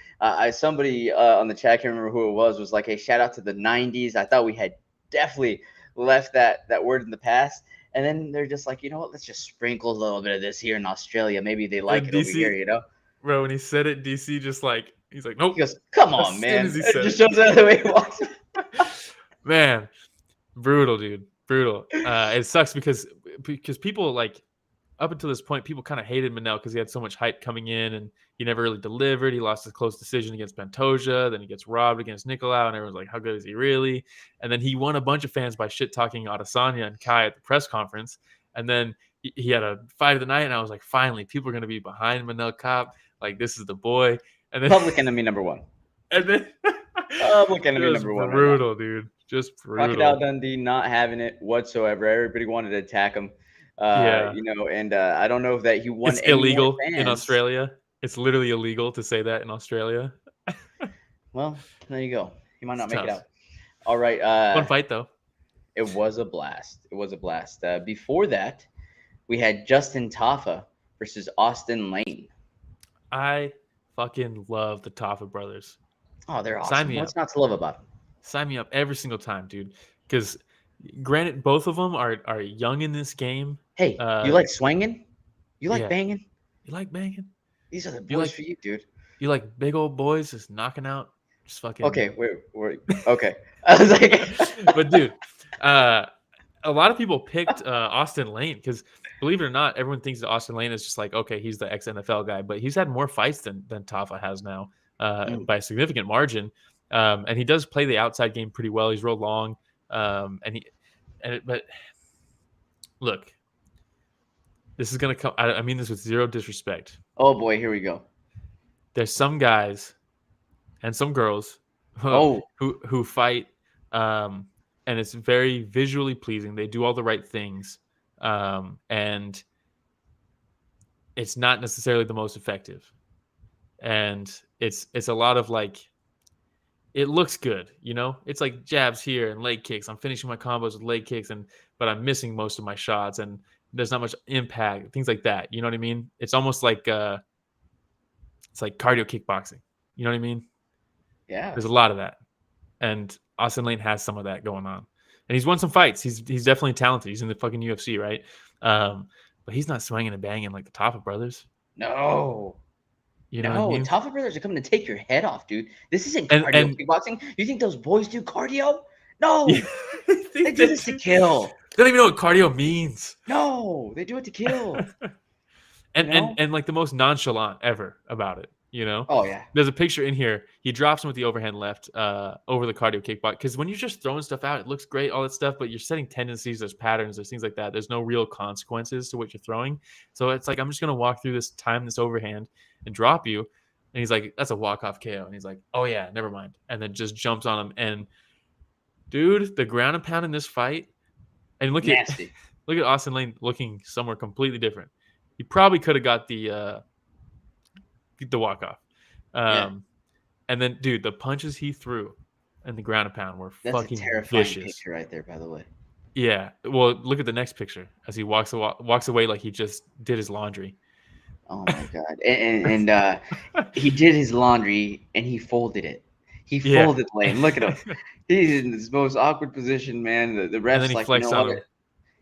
Somebody on the chat, I can't remember who it was like, hey, shout out to the 90s. I thought we had definitely left that word in the past. And then they're just like, you know what? Let's just sprinkle a little bit of this here in Australia. Maybe they like it over here, you know? Bro, when he said it, DC just like, he's like, nope. He goes, come on, man. It just shows that the way he walks. Man, brutal, dude. Brutal. It sucks because people like up until this point, people kind of hated Manel because he had so much hype coming in and he never really delivered. He lost a close decision against Pantoja. Then he gets robbed against Nicolau, and everyone's like, how good is he really? And then he won a bunch of fans by shit-talking Adesanya and Kai at the press conference. And then he had a fight of the night, and I was like, finally, people are going to be behind Manel Kape. Like, this is the boy. And then public enemy number one. And then public enemy number one. Brutal, right, dude. Just brutal. Crocodile Dundee not having it whatsoever. Everybody wanted to attack him. You know, and I don't know if that he won. It's illegal in Australia. It's literally illegal to say that in Australia. Well, there you go. He might not make it out. All right. Fun fight though. It was a blast. Before that, we had Justin Tafa versus Austen Lane. I fucking love the Tafa brothers. Oh, they're awesome. What's not to love about them? Sign me up every single time, dude. because granted, both of them are young in this game. Hey, you like swinging? You like banging? You like banging? These are the boys for you, dude. You like big old boys just knocking out, just fucking. Okay, wait. Okay, I was like, but dude, a lot of people picked Austen Lane because, believe it or not, everyone thinks that Austen Lane is just like, okay, he's the ex-NFL guy, but he's had more fights than Tafa has now by a significant margin, and he does play the outside game pretty well. He's real long, but look, this is gonna come. I mean this with zero disrespect. Oh boy, here we go. There's some guys and some girls who fight, and it's very visually pleasing. They do all the right things, and it's not necessarily the most effective. And it's a lot of like, it looks good, It's like jabs here and leg kicks. I'm finishing my combos with leg kicks, but I'm missing most of my shots, and there's not much impact, things like that. You know what I mean? It's almost like it's like cardio kickboxing. You know what I mean? Yeah. There's a lot of that. And Austen Lane has some of that going on. And he's won some fights. He's definitely talented. He's in the fucking UFC, right? But he's not swinging and banging like the Tafa brothers. No. You know what I mean? Tafa brothers are coming to take your head off, dude. This isn't cardio kickboxing. You think those boys do cardio? No. They do this to kill. They don't even know what cardio means. No, they do it to kill. and like the most nonchalant ever about it, Oh yeah. There's a picture in here. He drops him with the overhand left over the cardio kickbox, because when you're just throwing stuff out, it looks great, all that stuff, but you're setting tendencies, there's patterns, there's things like that. There's no real consequences to what you're throwing. So it's like, I'm just gonna walk through this, time this overhand and drop you. And he's like, that's a walk-off KO. And he's like, oh yeah, never mind. And then just jumps on him. And dude, the ground and pound in this fight, and look at Austen Lane looking somewhere completely different. He probably could have got the walk-off. And then, dude, the punches he threw and the ground and pound were fucking terrifying vicious. Picture right there, by the way. Yeah. Well, look at the next picture as he walks away like he just did his laundry. Oh my god! And he did his laundry and he folded it. He folded Lane. Look at him. He's in this most awkward position, man. The ref's like,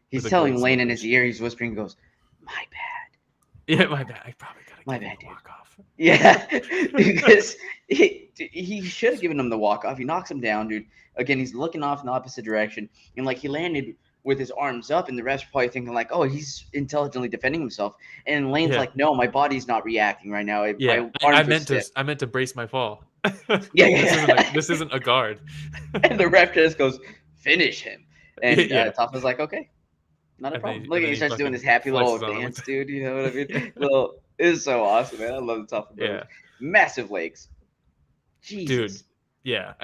he's telling Lane in his ear. He's whispering. He goes, "My bad." Yeah, my bad. I probably my got bad, walk off. Yeah, because he should have given him the walk off. He knocks him down, dude. Again, he's looking off in the opposite direction, and like he landed with his arms up, and the ref's probably thinking like, "Oh, he's intelligently defending himself." And Lane's like, "No, my body's not reacting right now. I meant to brace my fall. This isn't a guard." And the ref just goes, "Finish him." And Tafa's like, "Okay, not a problem." Look, he starts doing this happy little dance, dude. You know what I mean? It's so awesome, man. I love the Tafa brothers. Massive legs. Jesus. Dude, yeah.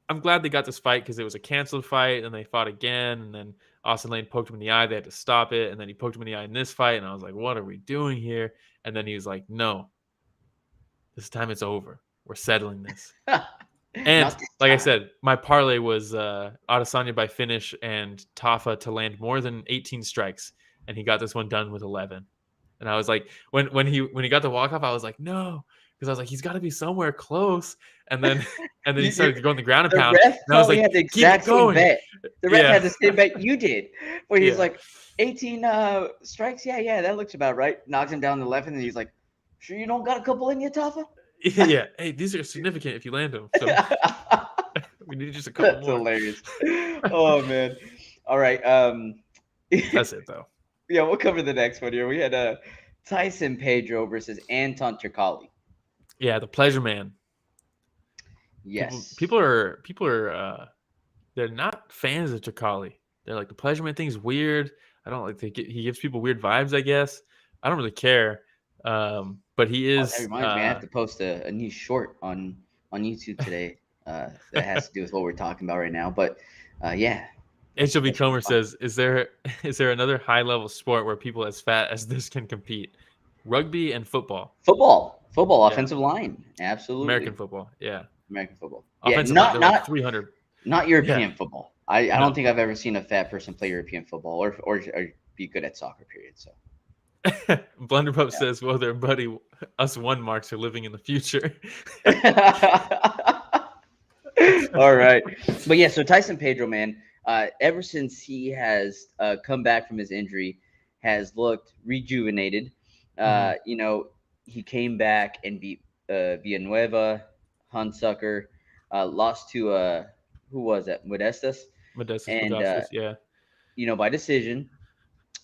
I'm glad they got this fight because it was a canceled fight, and they fought again, and then Austen Lane poked him in the eye. They had to stop it, and then he poked him in the eye in this fight, and I was like, what are we doing here? And then he was like, no, this time it's over. We're settling this. And like I said, my parlay was Adesanya by finish and Tafa to land more than 18 strikes, and he got this one done with 11. And I was like, when he got the walk-off, I was like, no. Because I was like, he's got to be somewhere close, and then he started going the ground and pound. The ref and I was like, had the exact same bet. The ref had the same bet you did, where he's like, 18 strikes. Yeah, that looks about right. Knocks him down the left, and then he's like, sure you don't got a couple in you, Tafa? Yeah. Hey, these are significant if you land them. So we need just a couple That's more. Hilarious. Oh man. All right. That's it though. Yeah, we'll cover the next one here. We had Tyson Pedro versus Anton Turkalj. Yeah, the pleasure man. Yes. People are they're not fans of Turkalj. They're like, the pleasure man thing's weird. I don't like he gives people weird vibes, I guess. I don't really care. But he is that reminds me, I have to post a new short on YouTube today that has to do with what we're talking about right now. But yeah. HW Comer says, is there another high level sport where people as fat as this can compete? Rugby and football. Football, offensive line. Absolutely. American football. Yeah. American football. Offensive line, not 300. Not European football. I don't think I've ever seen a fat person play European football or be good at soccer, period. So Blunderpup says, well, their buddy, us one marks are living in the future. All right. But yeah, so Tyson Pedro, man, ever since he has come back from his injury, has looked rejuvenated. You know, he came back and beat Villanueva, Hunsucker, lost to who was that? Modestas. And yeah. You know, by decision.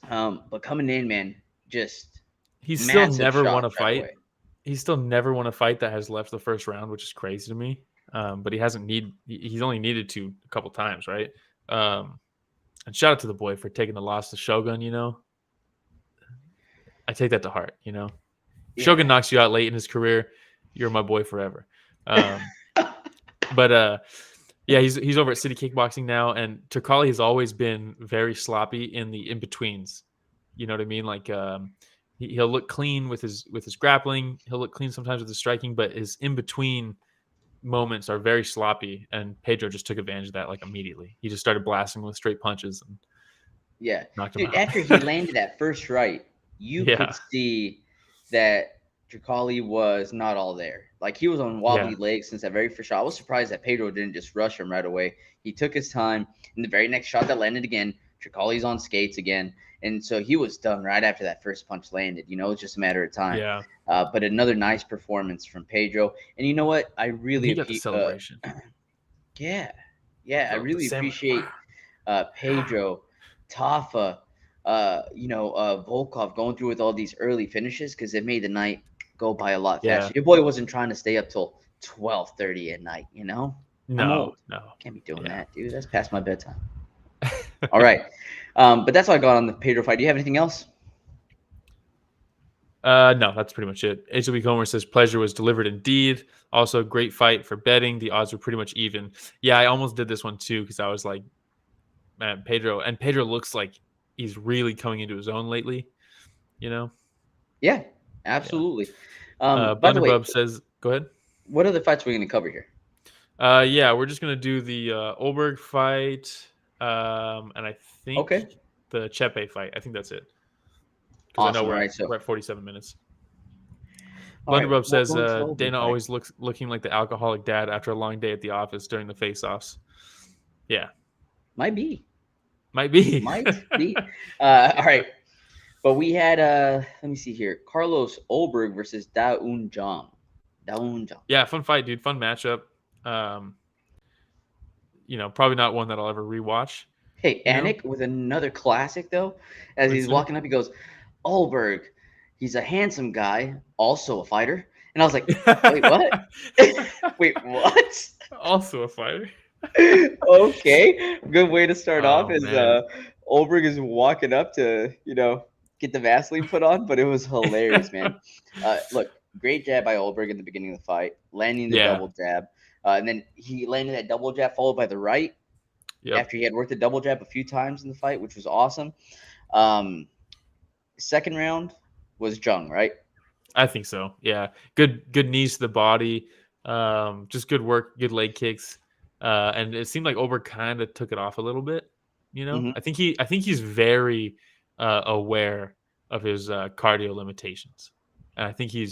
But coming in, man, just he's still never won a right fight. Away. He's still never won a fight that has left the first round, which is crazy to me. But he's only needed to a couple times, right? And shout out to the boy for taking the loss to Shogun, you know. I take that to heart, you know. Yeah. Shogun knocks you out late in his career, you're my boy forever. But yeah, he's over at City Kickboxing now, and Turkalj has always been very sloppy in the in-betweens. You know what I mean? Like he'll look clean with his grappling, he'll look clean sometimes with his striking, but his in-between moments are very sloppy, and Pedro just took advantage of that like immediately. He just started blasting with straight punches and knocked him out. After he landed that first right, you could see that Turkalj was not all there. Like he was on wobbly legs since that very first shot. I was surprised that Pedro didn't just rush him right away. He took his time. In the very next shot that landed again, Turkalj's on skates again. And so he was done right after that first punch landed. You know, it's just a matter of time. Yeah. But another nice performance from Pedro. And you know what? I really got the celebration. I really appreciate Pedro, Tafa, Volkov going through with all these early finishes because it made the night go by a lot faster. Your boy wasn't trying to stay up till 12:30 at night, you know? No. Can't be doing that, dude. That's past my bedtime. All right. But that's all I got on the Pedro fight. Do you have anything else? No, that's pretty much it. HW Comer says pleasure was delivered indeed. Also, great fight for betting. The odds were pretty much even. Yeah, I almost did this one too because I was like, man, Pedro looks like he's really coming into his own lately. You know? Yeah, absolutely. By the way, says, go ahead. What other fights are we going to cover here? We're just going to do the Ulberg fight, and I think the Chepe fight. I think that's it. Because I know we're at 47 minutes. Blunderbub says Dana always looking like the alcoholic dad after a long day at the office during the face-offs. Yeah. Might be. All right. But we had, let me see here. Carlos Ulberg versus Daun Jung. Yeah, fun fight, dude. Fun matchup. Probably not one that I'll ever rewatch. Hey, Anik with another classic, though. As he's walking up, he goes, Ulberg, he's a handsome guy, also a fighter. And I was like, wait, what? Wait, what? Also a fighter. Okay. Good way to start off is Ulberg is walking up to, get the Vaseline put on, but it was hilarious, man. Look, great jab by Ulberg in the beginning of the fight, landing the double jab. And then he landed that double jab followed by the right after he had worked the double jab a few times in the fight, which was awesome. Second round was Jung, right? I think so. Yeah. Good knees to the body. Just good work, good leg kicks. And it seemed like Ulberg kind of took it off a little bit, Mm-hmm. I think he's very aware of his cardio limitations. And I think he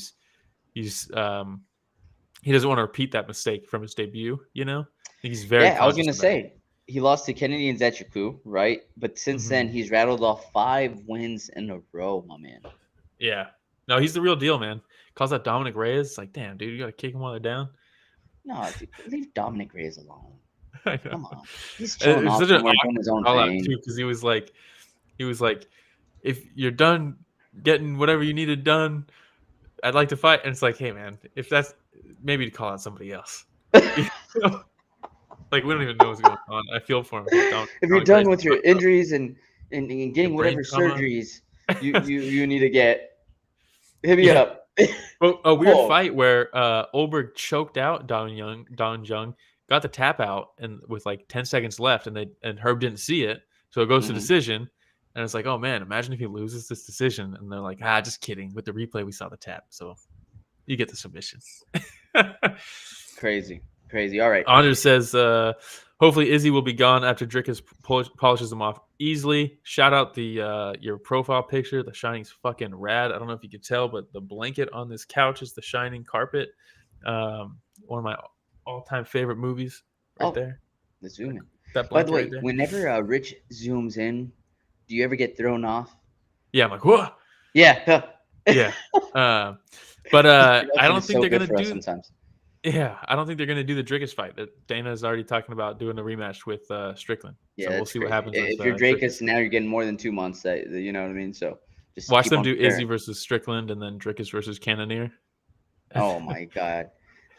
doesn't want to repeat that mistake from his debut, I think he's very I was going to say, he lost to Kennedy and Zechiku, right? But since then, he's rattled off 5 wins in a row, my man. Yeah. No, he's the real deal, man. Calls out Dominic Reyes. It's like, damn, dude, you got to kick him while they're down. No, dude, leave Dominic Reyes alone. I know. Come on. He's chilling off somewhere doing his own thing. Because he was like, if you're done getting whatever you needed done, I'd like to fight. And it's like, hey, man, if that's maybe to call out somebody else. Like, we don't even know what's going on. I feel for him. If you're done with your injuries and getting whatever surgeries you need to get, hit me up. Well, a weird fight where Ulberg choked out Daun Jung, got the tap out, and with like 10 seconds left, and Herb didn't see it, so it goes to decision. And it's like, oh man, imagine if he loses this decision. And they're like, just kidding. With the replay, we saw the tap, so you get the submission. Crazy. All right. Anders says, hopefully Izzy will be gone after Drickus polishes them off easily. Shout out your profile picture. The Shining's fucking rad. I don't know if you could tell, but the blanket on this couch is the Shining carpet. One of my all-time favorite movies. right there. The zoom in. That By the way, right there. whenever Rich zooms in, do you ever get thrown off? Yeah, I'm like, whoa. Yeah. Yeah. But I don't think they're gonna do sometimes. Yeah, I don't think they're gonna do the Drickus fight. Dana is already talking about doing a rematch with Strickland. Yeah, so we'll see what happens. If you're Drickus, now you're getting more than 2 months. You know what I mean? So just watch them do Izzy versus Strickland and then Drickus versus Cannonier. Oh my god.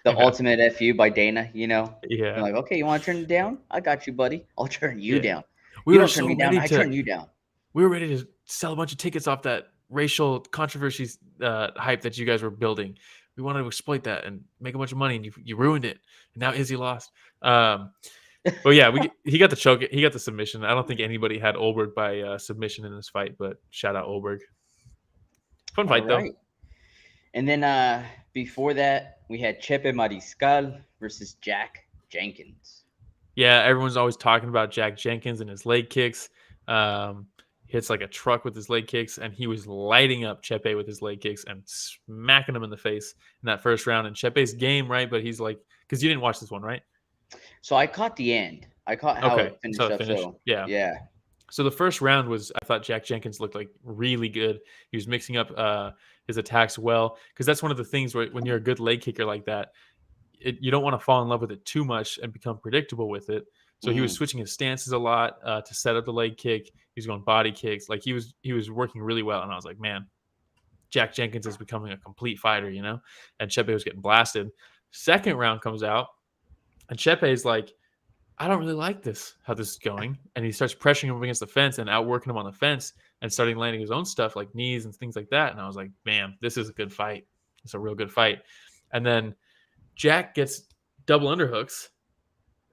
The ultimate FU by Dana, you know? Yeah. You're like, okay, you want to turn it down? I got you, buddy. I'll turn you down. We you were don't turn so me down, I turn you down. We were ready to sell a bunch of tickets off that racial controversy hype that you guys were building. We wanted to exploit that and make a bunch of money, and you ruined it. And now Izzy lost. But yeah, he got the choke. He got the submission. I don't think anybody had Ulberg by submission in this fight, but shout out Ulberg. Fun fight, though. And then before that, we had Chepe Mariscal versus Jack Jenkins. Yeah, everyone's always talking about Jack Jenkins and his leg kicks. He hits like a truck with his leg kicks, and he was lighting up Chepe with his leg kicks and smacking him in the face in that first round. And Chepe's game, right? But he's like, because you didn't watch this one, right? So I caught the end. I caught how it finished up. So, yeah. So the first round was, I thought Jack Jenkins looked like really good. He was mixing up his attacks well, because that's one of the things where when you're a good leg kicker like that, you don't want to fall in love with it too much and become predictable with it. So he was switching his stances a lot to set up the leg kick. He was going body kicks. Like he was working really well. And I was like, man, Jack Jenkins is becoming a complete fighter, you know? And Chepe was getting blasted. Second round comes out, and Chepe is like, I don't really like how this is going. And he starts pressuring him against the fence and outworking him on the fence and starting landing his own stuff like knees and things like that. And I was like, man, this is a good fight. It's a real good fight. And then Jack gets double underhooks,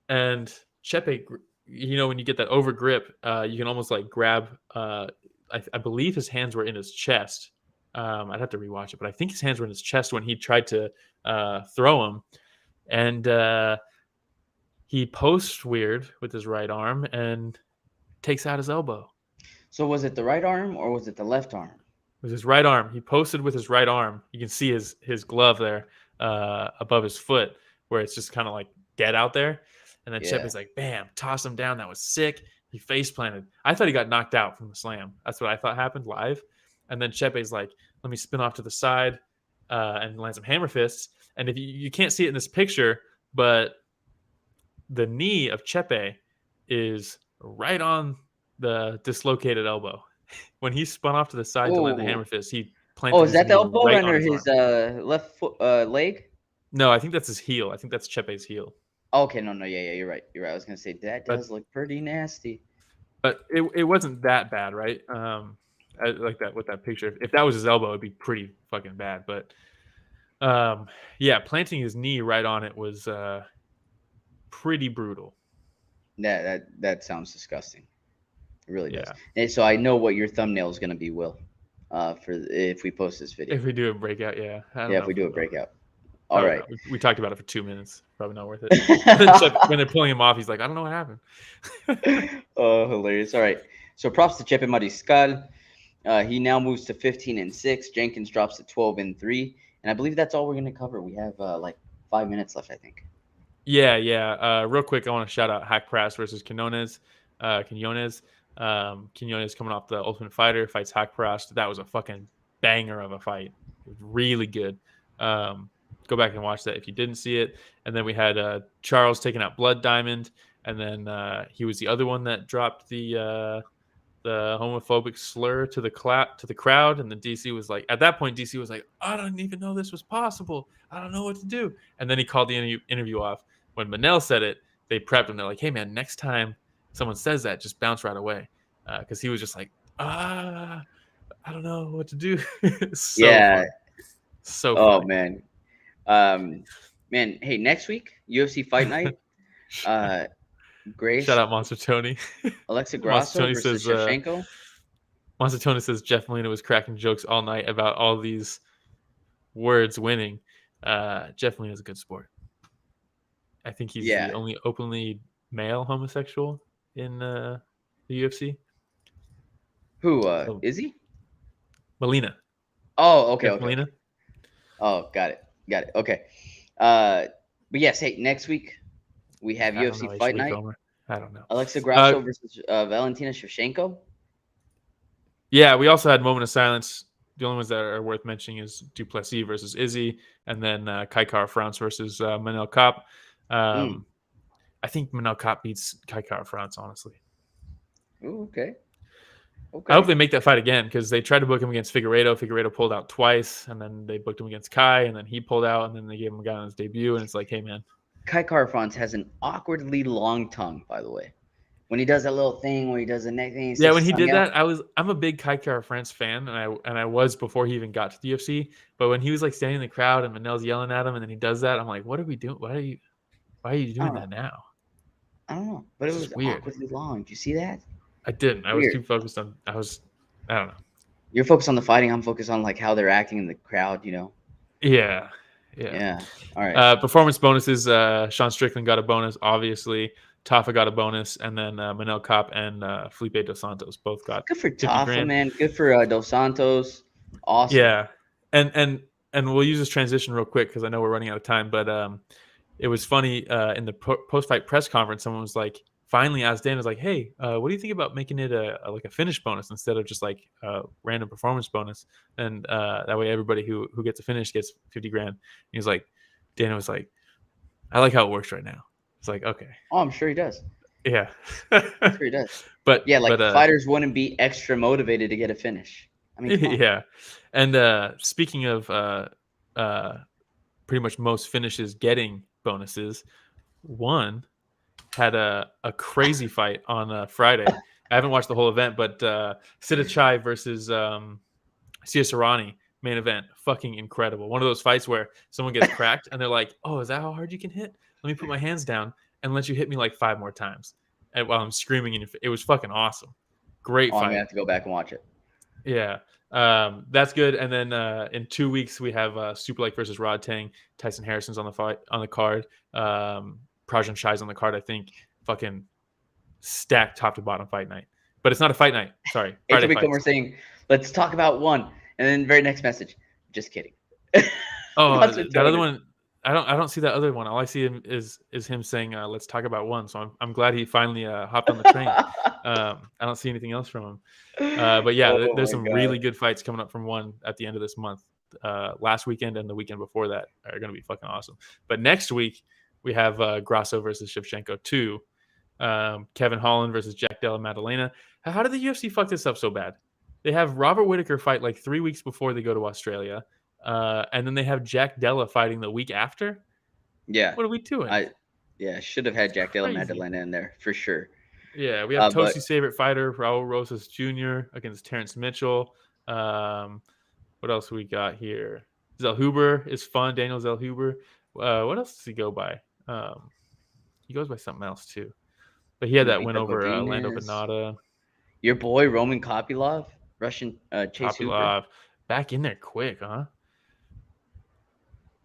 and Chepe, you know, when you get that over grip, you can almost like grab, I believe his hands were in his chest. I'd have to rewatch it, but I think his hands were in his chest when he tried to throw him. And he posts weird with his right arm and takes out his elbow. So was it the right arm or was it the left arm? It was his right arm. He posted with his right arm. You can see his glove there above his foot, where it's just kind of like dead out there. And then Chepe's like, bam, toss him down. That was sick. He face planted. I thought he got knocked out from the slam. That's what I thought happened live. And then Chepe's like, let me spin off to the side and land some hammer fists. And if you can't see it in this picture, but the knee of Chepe is right on the dislocated elbow. When he spun off to the side to land the hammer fist, he planted. Is that the elbow right under his left foot, leg? No, I think that's his heel. I think that's Chepe's heel. Okay, no, yeah, you're right. I was gonna say that does look pretty nasty. But it wasn't that bad, right? I like that with that picture. If that was his elbow, it'd be pretty fucking bad. But yeah, planting his knee right on it was pretty brutal. That sounds disgusting. It really does. And so I know what your thumbnail is gonna be, Will, for if we post this video. If we do a breakout, yeah. If we do a breakout. All right. We talked about it for 2 minutes. Probably not worth it. When they're pulling him off, he's like, I don't know what happened. Oh, hilarious. All right. So props to Chepe Mariscal. He now moves to 15-6. Jenkins drops to 12-3. And I believe that's all we're going to cover. We have like 5 minutes left, I think. Yeah. Real quick, I want to shout out Hack Press versus Quinones. Quinones coming off the Ultimate Fighter, fights Hack Press. That was a fucking banger of a fight. It was really good. Go back and watch that if you didn't see it. And then we had Charles taking out Blood Diamond, and then he was the other one that dropped the homophobic slur to the crowd. And then DC was like, at that point, DC was like, I don't even know this was possible. I don't know what to do. And then he called the interview off. When Manel said it, they prepped him. They're like, hey man, next time someone says that, just bounce right away, because he was just like, I don't know what to do. So funny. Man. Man, hey, next week, UFC Fight Night. Grace. Shout out Monster Tony. Alexa Grasso versus Shevchenko. Monster Tony says Jeff Molina was cracking jokes all night about all these words winning. Jeff Molina is a good sport. I think he's the only openly male homosexual in the UFC. Who is he? Molina. Oh, okay. Jeff Molina. Oh, got it. Okay. But yes, hey, next week, We have UFC Fight Night. I don't know. Alexa Grasso versus Valentina Shevchenko. Yeah, we also had Moment of Silence. The only ones that are worth mentioning is Duplessis versus Izzy, and then Kai Kara-France versus Manel Kape. I think Manel Kape beats Kai Kara-France, honestly. Ooh, okay. I hope they make that fight again because they tried to book him against Figueiredo. Figueiredo pulled out twice, and then they booked him against Kai, and then he pulled out, and then they gave him a guy on his debut, and it's like, hey, man. Kai Kara-France has an awkwardly long tongue, by the way. When he does that little thing, when he does the neck thing. Yeah, when he did that, I'm a big Kai Kara-France fan, and I was before he even got to the UFC. But when he was like standing in the crowd and Manel's yelling at him, and then he does that, I'm like, what are we doing? Why are you doing that now? I don't know, but it was weird. Awkwardly long. Did you see that? I didn't. I was too focused on. I don't know. You're focused on the fighting. I'm focused on like how they're acting in the crowd. You know. Yeah. All right. Performance bonuses. Sean Strickland got a bonus, obviously. Tafa got a bonus, and then Manel Kape and Felipe dos Santos both got. Good for Tafa, man. Good for dos Santos. Awesome. Yeah, and we'll use this transition real quick because I know we're running out of time. But it was funny in the post-fight press conference. Someone was like, finally, Austen was like, "Hey, what do you think about making it a finish bonus instead of just like a random performance bonus? And that way, everybody who gets a finish gets $50,000." He was like, Dana was like, "I like how it works right now." It's like, okay. Oh, I'm sure he does. Yeah. I'm sure he does. But yeah, fighters wouldn't be extra motivated to get a finish. I mean, yeah. And speaking of pretty much most finishes getting bonuses, one had a crazy fight on Friday. I haven't watched the whole event, but Sidachai versus Sia Sarani main event, fucking incredible. One of those fights where someone gets cracked and they're like, "Oh, is that how hard you can hit? Let me put my hands down and let you hit me like 5 more times." And while I'm screaming in your face. It was fucking awesome. Great fight. I'm gonna have to go back and watch it. Yeah. That's good. And then in 2 weeks we have Superlight versus Rod Tang. Tyson Harrison's on the card. Prajan Shai's on the card, I think. Fucking stacked top to bottom fight night. But it's not a fight night. Sorry. Friday fights. We're saying, let's talk about one. And then very next message. Just kidding. Oh, that other one. I don't see that other one. All I see is him saying, "Let's talk about one." So I'm glad he finally hopped on the train. I don't see anything else from him. But yeah, there's some really good fights coming up from one at the end of this month. Last weekend and the weekend before that are going to be fucking awesome. But next week we have Grasso versus Shevchenko 2. Kevin Holland versus Jack Della Maddalena. How did the UFC fuck this up so bad? They have Robert Whittaker fight like 3 weeks before they go to Australia. And then they have Jack Della fighting the week after. Yeah. What are we doing? I should have had Jack Della Maddalena in there for sure. Yeah, we have Tosi's favorite fighter, Raul Rosas Jr. against Terrence Mitchell. What else we got here? Zellhuber is fun. Daniel Zellhuber. What else does he go by? He goes by something else too. But he had that win over Lando Venata. Your boy Roman Kopylov, Russian Chase Kopylov. Back in there quick, huh?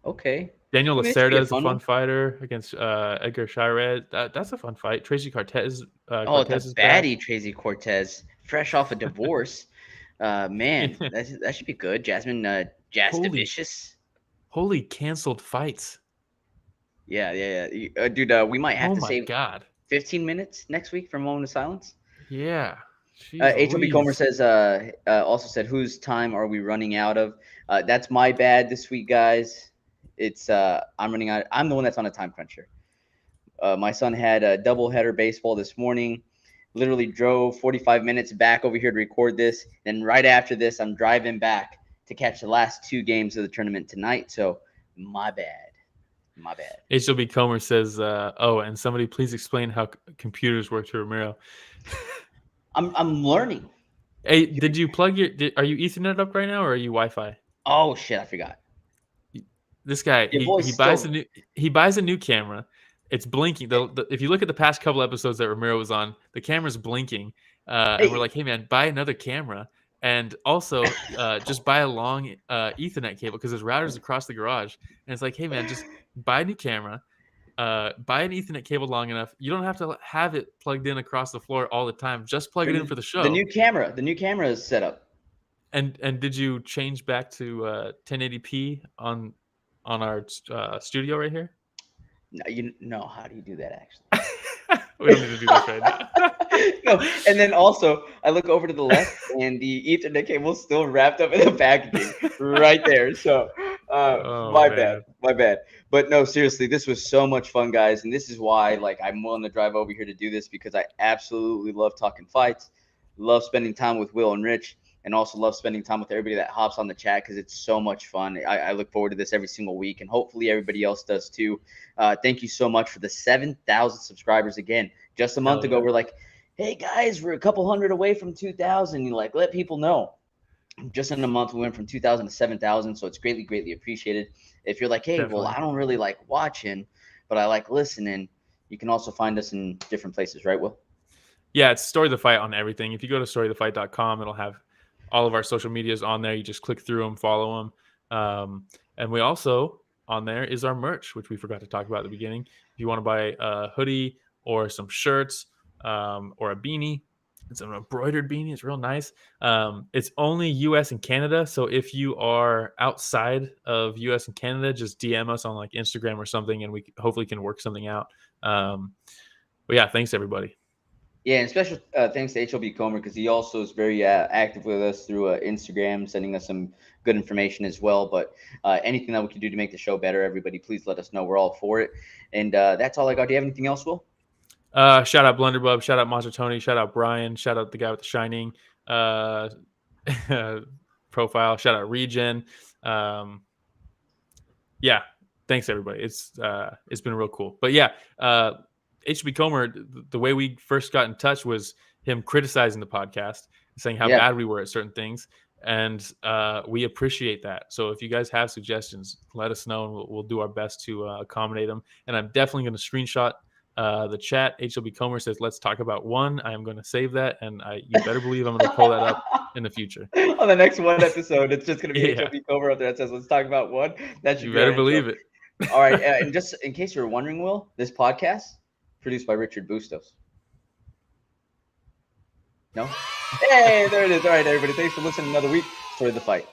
Okay. Daniel Lacerda is a fun fighter against Edgar Shired. That's a fun fight. Tracy Cortez. Cortez is baddie back. Tracy Cortez, fresh off a divorce. Man, that should be good. Jasmine Jastovicius. Holy canceled fights. Yeah. Dude, we might have to save 15 minutes next week for a moment of silence. Yeah. HOB Comer says, also said, whose time are we running out of? That's my bad this week, guys. It's I'm running out. I'm the one that's on a time cruncher. My son had a doubleheader baseball this morning. Literally drove 45 minutes back over here to record this. Then right after this, I'm driving back to catch the last 2 games of the tournament tonight. So my bad. HOB Comer says, and somebody please explain how computers work to Ramiro. I'm learning. Hey, did you plug are you Ethernet up right now or are you Wi-Fi? Oh shit, I forgot. This guy, he buys a new camera. It's blinking. If you look at the past couple episodes that Ramiro was on, the camera's blinking. And we're like, hey man, buy another camera. And also just buy a long Ethernet cable because there's routers across the garage. And it's like, hey man, just buy a new camera. Buy an Ethernet cable long enough. You don't have to have it plugged in across the floor all the time. Just plug it in for the show. The new camera is set up. And did you change back to 1080p on our studio right here? No, how do you do that actually? We don't need to do this right now. No, and then also I look over to the left and the Ethernet cable's still wrapped up in the packaging right there. So my bad. But no, seriously, this was so much fun, guys. And this is why like I'm willing to drive over here to do this, because I absolutely love talking fights, love spending time with Will and Rich, and also love spending time with everybody that hops on the chat, because it's so much fun. I look forward to this every single week, and hopefully everybody else does too. Thank you so much for the 7,000 subscribers again. Just a month ago, we're like, hey guys, we're a couple hundred away from 2,000. You like, let people know. Just in a month, we went from 2,000 to 7,000. So it's greatly, greatly appreciated. If you're like, hey, Definitely. Well, I don't really like watching, but I like listening, you can also find us in different places, right, Will? Yeah, it's Story of the Fight on everything. If you go to storyofthefight.com, it'll have all of our social medias on there. You just click through them, follow them. And we also, on there is our merch, which we forgot to talk about at the beginning. If you want to buy a hoodie or some shirts or a beanie, it's an embroidered beanie. It's real nice. It's only US and Canada. So if you are outside of US and Canada, just DM us on like Instagram or something, and we hopefully can work something out. But yeah, thanks everybody. Yeah, and special thanks to HLB Comer, because he also is very active with us through Instagram, sending us some good information as well. But anything that we can do to make the show better, everybody, please let us know. We're all for it. And that's all I got. Do you have anything else, Will? Shout out Blunderbub, shout out Monster Tony, shout out Brian, shout out the guy with the shining profile, shout out Regen. Yeah, thanks everybody. It's been real cool. But yeah, HB Comer, the way we first got in touch was him criticizing the podcast, saying how bad we were at certain things. And we appreciate that. So if you guys have suggestions, let us know, and we'll do our best to accommodate them. And I'm definitely going to screenshot the chat. HLB Comer says, let's talk about one. I am going to save that. And you better believe I'm going to pull that up in the future. On the next one episode, it's just going to be HLB Comer up there that says, let's talk about one. That should you better believe it. All right. And just in case you're wondering, Will, this podcast produced by Richard Bustos. No? Hey, there it is. All right, everybody. Thanks for listening another week. Story of the Fight.